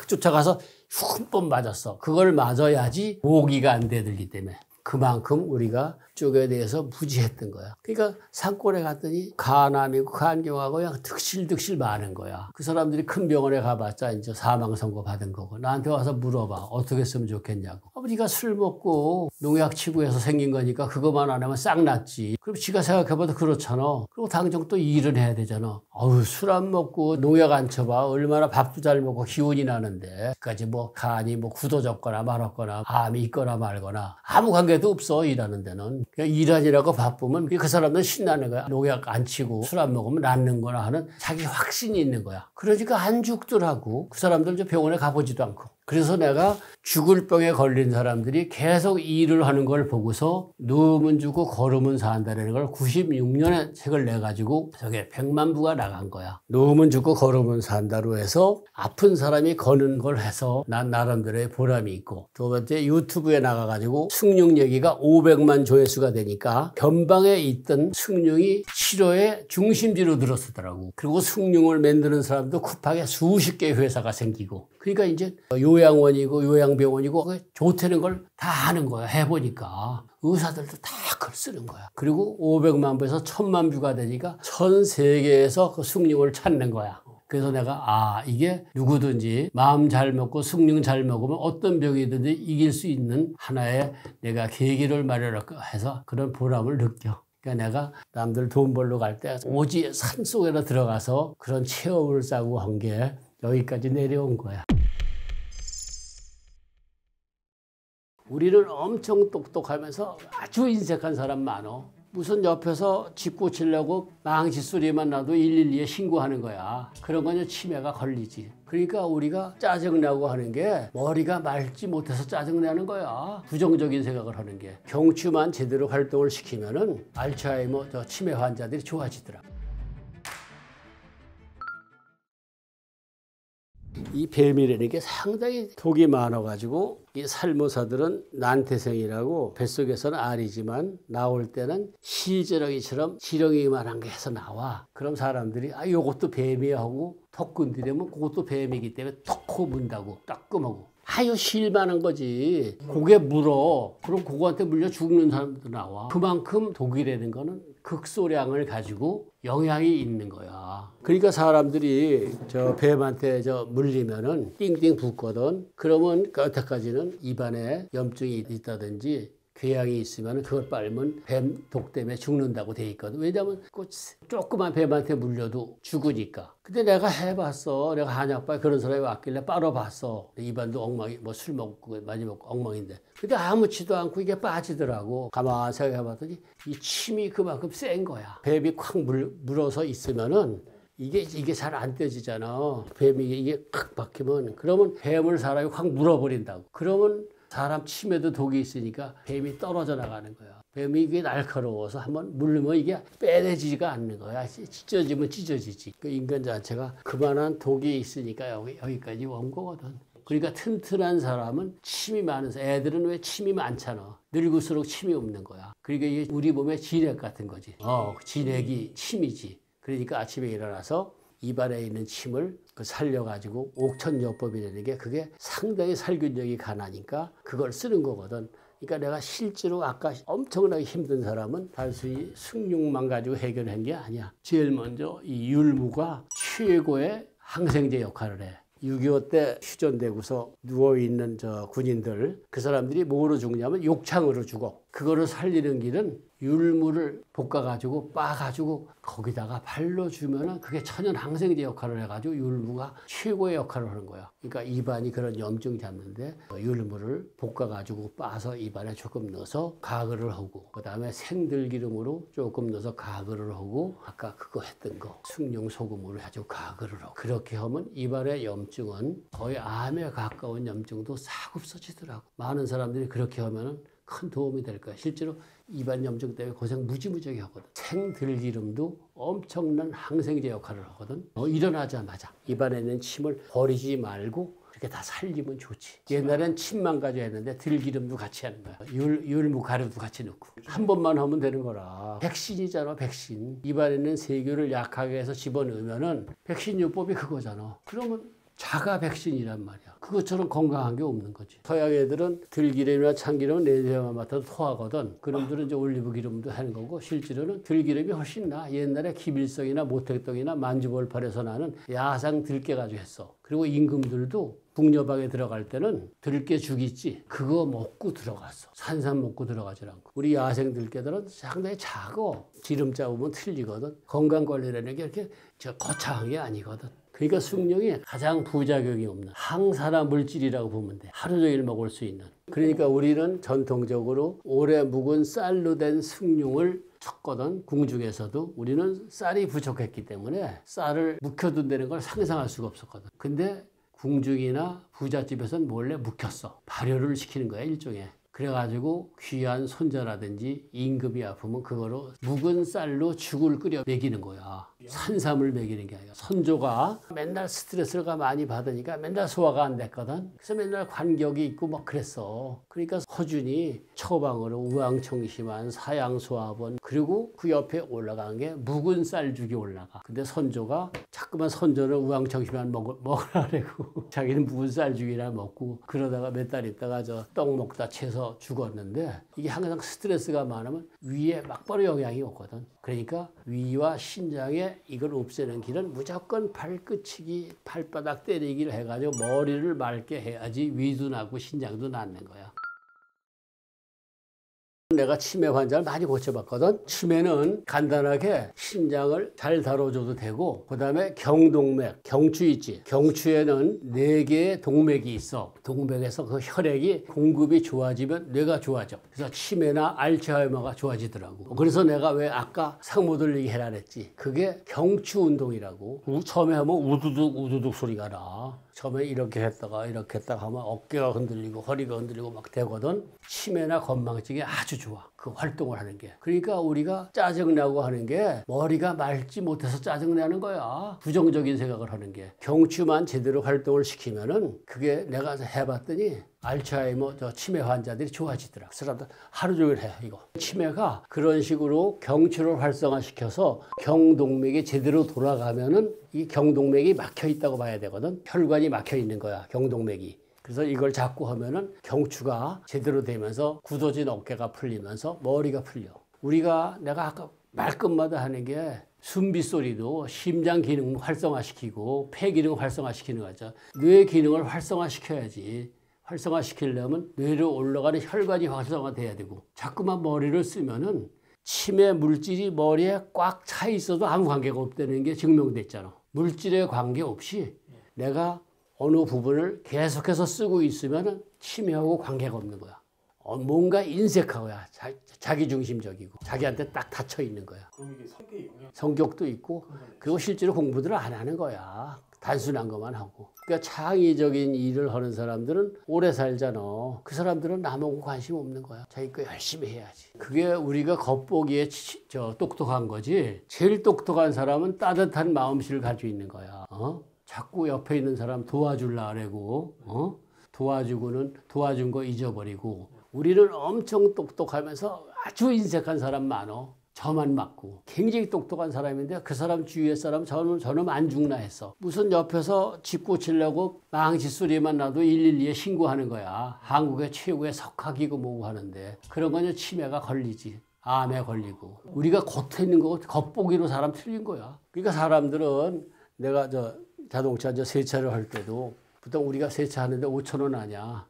쫓아가서 흉 번 맞았어. 그걸 맞아야지 모기가 안 대들기 때문에. 그만큼 우리가 쪽에 대해서 무지했던 거야. 그러니까 산골에 갔더니 간암이고 간경하고 그냥 득실득실 많은 거야. 그 사람들이 큰 병원에 가봤자 이제 사망 선고 받은 거고 나한테 와서 물어봐. 어떻게 했으면 좋겠냐고. 아버지가 술 먹고 농약 치고 해서 생긴 거니까 그것만 안 하면 싹 낫지. 그럼 지가 생각해봐도 그렇잖아. 그리고 당장 또 일은 해야 되잖아. 어우, 술 안 먹고 농약 안 쳐봐. 얼마나 밥도 잘 먹고 기운이 나는데. 까지 뭐 간이 뭐 굳어졌거나 말았거나 암이 있거나 말거나 아무 관계도 없어. 일하는 데는. 그냥 일하느라고 바쁘면 그 사람들은 신나는 거야. 농약 안 치고 술 안 먹으면 낫는 거나 하는 자기 확신이 있는 거야. 그러니까 안 죽더라고. 그 사람들 병원에 가보지도 않고. 그래서 내가 죽을 병에 걸린 사람들이 계속 일을 하는 걸 보고서 누우면 죽고 걸으면 산다는 걸 96년에 책을 내가지고 저게 100만 부가 나간 거야. 누우면 죽고 걸으면 산다로 해서 아픈 사람이 거는 걸 해서 난 나름대로의 보람이 있고, 두 번째 유튜브에 나가가지고 숭늉 얘기가 500만 조회수가 되니까 변방에 있던 숭늉이 치료의 중심지로 들어서더라고. 그리고 숭늉을 만드는 사람도 쿠팡에 수십 개의 회사가 생기고, 그러니까 이제 요양원이고 요양병원이고 좋다는 걸 다 아는 거야. 해보니까 의사들도 다 그걸 쓰는 거야. 그리고 500만 부에서 1000만 뷰가 되니까 전 세계에서 그 숭늉을 찾는 거야. 그래서 내가 이게 누구든지 마음 잘 먹고 숭늉 잘 먹으면 어떤 병이든지 이길 수 있는 하나의 내가 계기를 마련해서 그런 보람을 느껴. 그러니까 내가 남들 돈 벌러 갈 때 오지 산속에다 들어가서 그런 체험을 싸고 한 게 여기까지 내려온 거야. 우리는 엄청 똑똑하면서 아주 인색한 사람 많어. 무슨 옆에서 집 고치려고 망치 소리만 나도 112에 신고하는 거야. 그런 건 치매가 걸리지. 그러니까 우리가 짜증나고 하는 게 머리가 맑지 못해서 짜증나는 거야. 부정적인 생각을 하는 게. 경추만 제대로 활동을 시키면은 알츠하이머 치매 환자들이 좋아지더라. 이 뱀이라는 게 상당히 독이 많아가지고 이 살모사들은 난태생이라고 뱃속에서는 알이지만 나올 때는 시저렁이처럼 지렁이만한 게 해서 나와. 그럼 사람들이 요것도 뱀이야 하고 턱 건드리면 그것도 뱀이기 때문에 턱코 문다고 따끔하고. 실만한 거지. 고개 물어. 그럼 그거한테 물려 죽는 사람도 나와. 그만큼 독이라는 거는 극소량을 가지고 영향이 있는 거야. 그러니까 사람들이 뱀한테 물리면은 띵띵 붓거든. 그러면 여태까지는 입안에 염증이 있다든지 궤양이 있으면 그걸 빨면 뱀 독 때문에 죽는다고 돼 있거든. 왜냐하면 조그만 뱀한테 물려도 죽으니까. 근데 내가 해봤어. 내가 한약발 그런 사람이 왔길래 빨아봤어. 입안도 엉망이 술 먹고 많이 먹고 엉망인데. 근데 아무렇지도 않고 이게 빠지더라고. 가만히 생각해봤더니 이 침이 그만큼 센 거야. 뱀이 콱 물어서 있으면은 이게 잘 안 떼지잖아. 뱀이 이게 콱 박히면 그러면 뱀을 사람이 확 물어버린다고. 그러면 사람 침에도 독이 있으니까 뱀이 떨어져 나가는 거야. 뱀이 이게 날카로워서 한번 물르면 이게 빼내지지가 않는 거야. 찢어지면 찢어지지. 그 인간 자체가 그만한 독이 있으니까 여기까지 온 거거든. 그러니까 튼튼한 사람은 침이 많은 사람. 애들은 왜 침이 많잖아. 늙을수록 침이 없는 거야. 그러니까 이게 우리 몸의 진액 같은 거지. 진액이 침이지. 그러니까 아침에 일어나서 입안에 있는 침을 살려가지고 옥천요법이라는 게 그게 상당히 살균력이 강하니까 그걸 쓰는 거거든. 그러니까 내가 실제로 아까 엄청나게 힘든 사람은 단순히 숭늉만 가지고 해결한 게 아니야. 제일 먼저 이 율무가 최고의 항생제 역할을 해. 6.25 때 휴전되고서 누워있는 군인들, 그 사람들이 뭐로 죽냐면 욕창으로 죽어. 그거를 살리는 길은 율무를 볶아가지고 빻아가지고 거기다가 발로 주면은 그게 천연 항생제 역할을 해가지고 율무가 최고의 역할을 하는 거야. 그러니까 입안이 그런 염증 잡는데 율무를 볶아가지고 빻아서 입안에 조금 넣어서 가글을 하고, 그 다음에 생들기름으로 조금 넣어서 가글을 하고, 아까 그거 했던 거 숭늉 소금으로 해가지고 가글을 하고, 그렇게 하면 입안의 염증은 거의 암에 가까운 염증도 싹 없어지더라고. 많은 사람들이 그렇게 하면은 큰 도움이 될 거야. 실제로 입안 염증 때문에 고생 무지무지하게 하거든. 생들기름도 엄청난 항생제 역할을 하거든. 일어나자마자 입안에 있는 침을 버리지 말고 이렇게 다 살리면 좋지. 옛날엔 침만 가지고 했는데 들기름도 같이 하는 거야. 율무 가루도 같이 넣고. 한 번만 하면 되는 거라. 백신이잖아, 백신. 입안에 있는 세균을 약하게 해서 집어넣으면은 백신요법이 그거잖아. 그러면 자가 백신이란 말이야. 그것처럼 건강한 게 없는 거지. 서양 애들은 들기름이나 참기름은 냄새만 맡아도 토하거든. 그놈들은 이제 올리브 기름도 하는 거고, 실제로는 들기름이 훨씬 나. 옛날에 김일성이나 모택동이나 만주벌판에서 나는 야상 들깨 가지고 했어. 그리고 임금들도 북녀방에 들어갈 때는 들깨 죽 있지, 그거 먹고 들어갔어. 산삼 먹고 들어가질 않고. 우리 야생 들깨들은 상당히 작어. 기름 짜보면 틀리거든. 건강관리라는 게 이렇게 거창한 게 아니거든. 그러니까 숭늉이 가장 부작용이 없는 항산화 물질이라고 보면 돼. 하루 종일 먹을 수 있는. 그러니까 우리는 전통적으로 오래 묵은 쌀로 된 숭늉을 쳤거든. 궁중에서도 우리는 쌀이 부족했기 때문에 쌀을 묵혀둔다는 걸 상상할 수가 없었거든. 근데 궁중이나 부잣집에서는 몰래 묵혔어. 발효를 시키는 거야, 일종의. 그래가지고 귀한 손자라든지 임금이 아프면 그거로 묵은 쌀로 죽을 끓여 먹이는 거야. 산삼을 먹이는 게 아니라. 선조가 맨날 스트레스가 많이 받으니까 맨날 소화가 안 됐거든. 그래서 맨날 관격이 있고 막 그랬어. 그러니까 허준이 처방으로 우황청심환, 사양소화본, 그리고 그 옆에 올라간 게 묵은 쌀죽이 올라가. 근데 선조가 자꾸만 선조는 우황청심환 먹으라고 자기는 묵은 쌀죽이나 먹고, 그러다가 몇 달 있다가 떡 먹다 채서 죽었는데, 이게 항상 스트레스가 많으면 위에 막바로 영향이 오거든. 그러니까 위와 신장에 이걸 없애는 길은 무조건 발끝치기, 발바닥 때리기를 해가지고 머리를 맑게 해야지 위도 나고 신장도 낫는 거야. 내가 치매 환자를 많이 고쳐봤거든. 치매는 간단하게 신장을 잘 다뤄줘도 되고, 그 다음에 경동맥, 경추 있지. 경추에는 4개의 동맥이 있어. 동맥에서 그 혈액이 공급이 좋아지면 뇌가 좋아져. 그래서 치매나 알츠하이머가 좋아지더라고. 그래서 내가 왜 아까 상모 돌리기 해라 그랬지. 그게 경추 운동이라고. 처음에 하면 우두둑 우두둑 소리가 나. 처음에 이렇게 했다가 하면 어깨가 흔들리고 허리가 흔들리고 막 되거든. 치매나 건망증이 아주 좋아, 그 활동을 하는 게. 그러니까 우리가 짜증나고 하는 게 머리가 맑지 못해서 짜증나는 거야. 부정적인 생각을 하는 게. 경추만 제대로 활동을 시키면은, 그게 내가 해봤더니 알츠하이머 치매 환자들이 좋아지더라. 그 사람들 하루 종일 해, 이거. 치매가 그런 식으로 경추를 활성화시켜서 경동맥이 제대로 돌아가면은 이 경동맥이 막혀 있다고 봐야 되거든. 혈관이 막혀 있는 거야, 경동맥이. 그래서 이걸 자꾸 하면은 경추가 제대로 되면서 굳어진 어깨가 풀리면서 머리가 풀려. 내가 아까 말끝마다 하는 게 숨비 소리도 심장 기능 활성화시키고 폐 기능 활성화시키는 거죠. 뇌 기능을 활성화시켜야지. 활성화시키려면 뇌로 올라가는 혈관이 활성화돼야 되고, 자꾸만 머리를 쓰면은 치매 물질이 머리에 꽉 차 있어도 아무 관계가 없다는 게 증명됐잖아. 물질에 관계없이 내가 어느 부분을 계속해서 쓰고 있으면 치매하고 관계가 없는 거야. 뭔가 인색하고야. 자기중심적이고 자기한테 딱 닫혀 있는 거야. 그럼 이게 성격이 성격도 있고, 그리고 실제로 공부들을 안 하는 거야. 단순한 것만 하고. 그러니까 창의적인 일을 하는 사람들은 오래 살잖아. 그 사람들은 남하고 관심 없는 거야. 자기 거 열심히 해야지. 그게 우리가 겉보기에 똑똑한 거지. 제일 똑똑한 사람은 따뜻한 마음씨를 가지고 있는 거야. 자꾸 옆에 있는 사람 도와줄라 그러고, 도와준 거 잊어버리고. 우리는 엄청 똑똑하면서 아주 인색한 사람 많어. 저만 맞고. 굉장히 똑똑한 사람인데 그 사람 주위의 사람 저놈 안 죽나 했어. 무슨 옆에서 집 고치려고 망치 소리만 나도 112에 신고하는 거야. 한국의 최고의 석학이고 뭐고 하는데, 그런 건 치매가 걸리지. 암에 걸리고. 우리가 겉에 있는 거 겉보기로 사람 틀린 거야. 그러니까 사람들은, 내가 자동차 세차를 할 때도 보통 우리가 세차하는데 5,000원 하냐.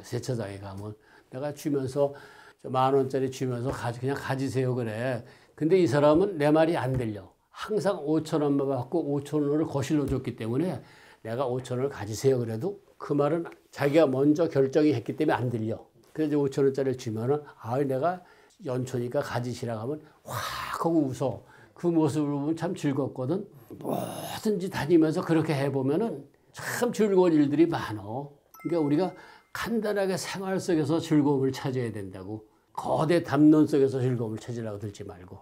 세차장에 가면 내가 주면서 10,000원짜리 주면서 그냥 가지세요 그래. 근데 이 사람은 내 말이 안 들려. 항상 5,000원만 받고 5,000원을 거실로 줬기 때문에 내가 5,000원을 가지세요 그래도 그 말은 자기가 먼저 결정이 했기 때문에 안 들려. 그래서 5,000원짜리를 주면은 내가 연초니까 가지시라고 하면 확 하고 웃어. 그 모습을 보면 참 즐겁거든. 뭐든지 다니면서 그렇게 해보면은 참 즐거운 일들이 많어. 그러니까 우리가 간단하게 생활 속에서 즐거움을 찾아야 된다고. 거대 담론 속에서 즐거움을 찾으려고 들지 말고.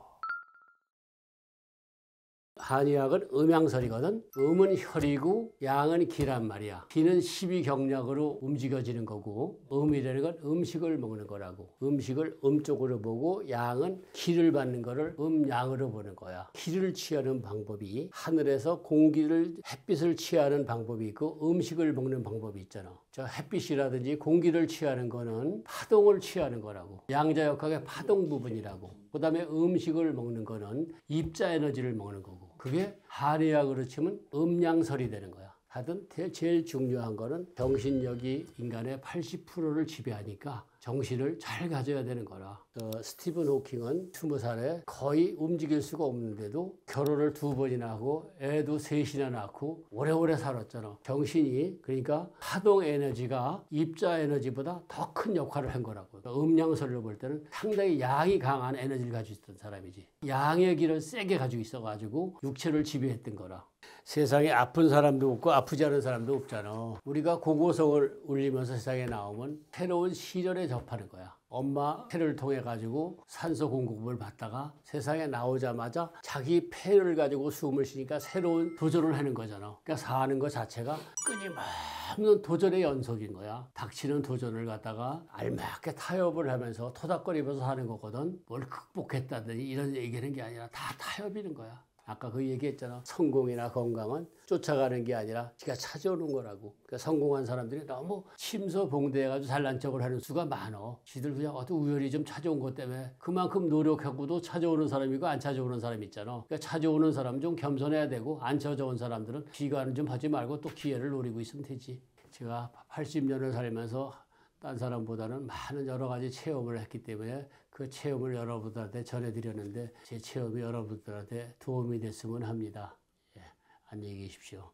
한의학은 음양설이거든. 음은 혈이고 양은 기란 말이야. 기는 12경략으로 움직여지는 거고 음이라는 건 음식을 먹는 거라고. 음식을 음쪽으로 보고 양은 기를 받는 거를 음양으로 보는 거야. 기를 취하는 방법이 하늘에서 공기를 햇빛을 취하는 방법이 있고 음식을 먹는 방법이 있잖아. 저 햇빛이라든지 공기를 취하는 거는 파동을 취하는 거라고. 양자역학의 파동 부분이라고. 그 다음에 음식을 먹는 거는 입자 에너지를 먹는 거고. 그게 한의학으로 치면 음양설이 되는 거야. 하여튼 제일 중요한 거는 정신력이 인간의 80%를 지배하니까 정신을 잘 가져야 되는 거라. 스티븐 호킹은 20살에 거의 움직일 수가 없는데도 결혼을 2번이나 하고 애도 3이나 낳고 오래오래 살았잖아. 정신이 그러니까 파동 에너지가 입자 에너지보다 더 큰 역할을 한 거라고. 음양설로 볼 때는 상당히 양이 강한 에너지를 가지고 있던 사람이지. 양의 기를 세게 가지고 있어가지고 육체를 지배했던 거라. 세상에 아픈 사람도 없고 아프지 않은 사람도 없잖아. 우리가 고고성을 울리면서 세상에 나오면 새로운 시련에 접하는 거야. 엄마 폐를 통해 가지고 산소 공급을 받다가 세상에 나오자마자 자기 폐를 가지고 숨을 쉬니까 새로운 도전을 하는 거잖아. 그러니까 사는 것 자체가 끊임없는 도전의 연속인 거야. 닥치는 도전을 갖다가 알맞게 타협을 하면서 토닥거리면서 사는 거거든. 뭘 극복했다든지 이런 얘기하는 게 아니라 다 타협이는 거야. 아까 그 얘기했잖아. 성공이나 건강은 쫓아가는 게 아니라 지가 찾아오는 거라고. 그러니까 성공한 사람들이 너무 침소봉대해가지고 잘난 척을 하는 수가 많어. 지들 그냥 어떤 우연히 좀 찾아온 것 때문에 그만큼 노력하고도 찾아오는 사람이고 안 찾아오는 사람이 있잖아. 그러니까 찾아오는 사람 좀 겸손해야 되고 안 찾아온 사람들은 비관을 좀 하지 말고 또 기회를 노리고 있으면 되지. 제가 80년을 살면서 딴 사람보다는 많은 여러 가지 체험을 했기 때문에 그 체험을 여러분들한테 전해드렸는데 제 체험이 여러분들한테 도움이 됐으면 합니다. 예, 안녕히 계십시오.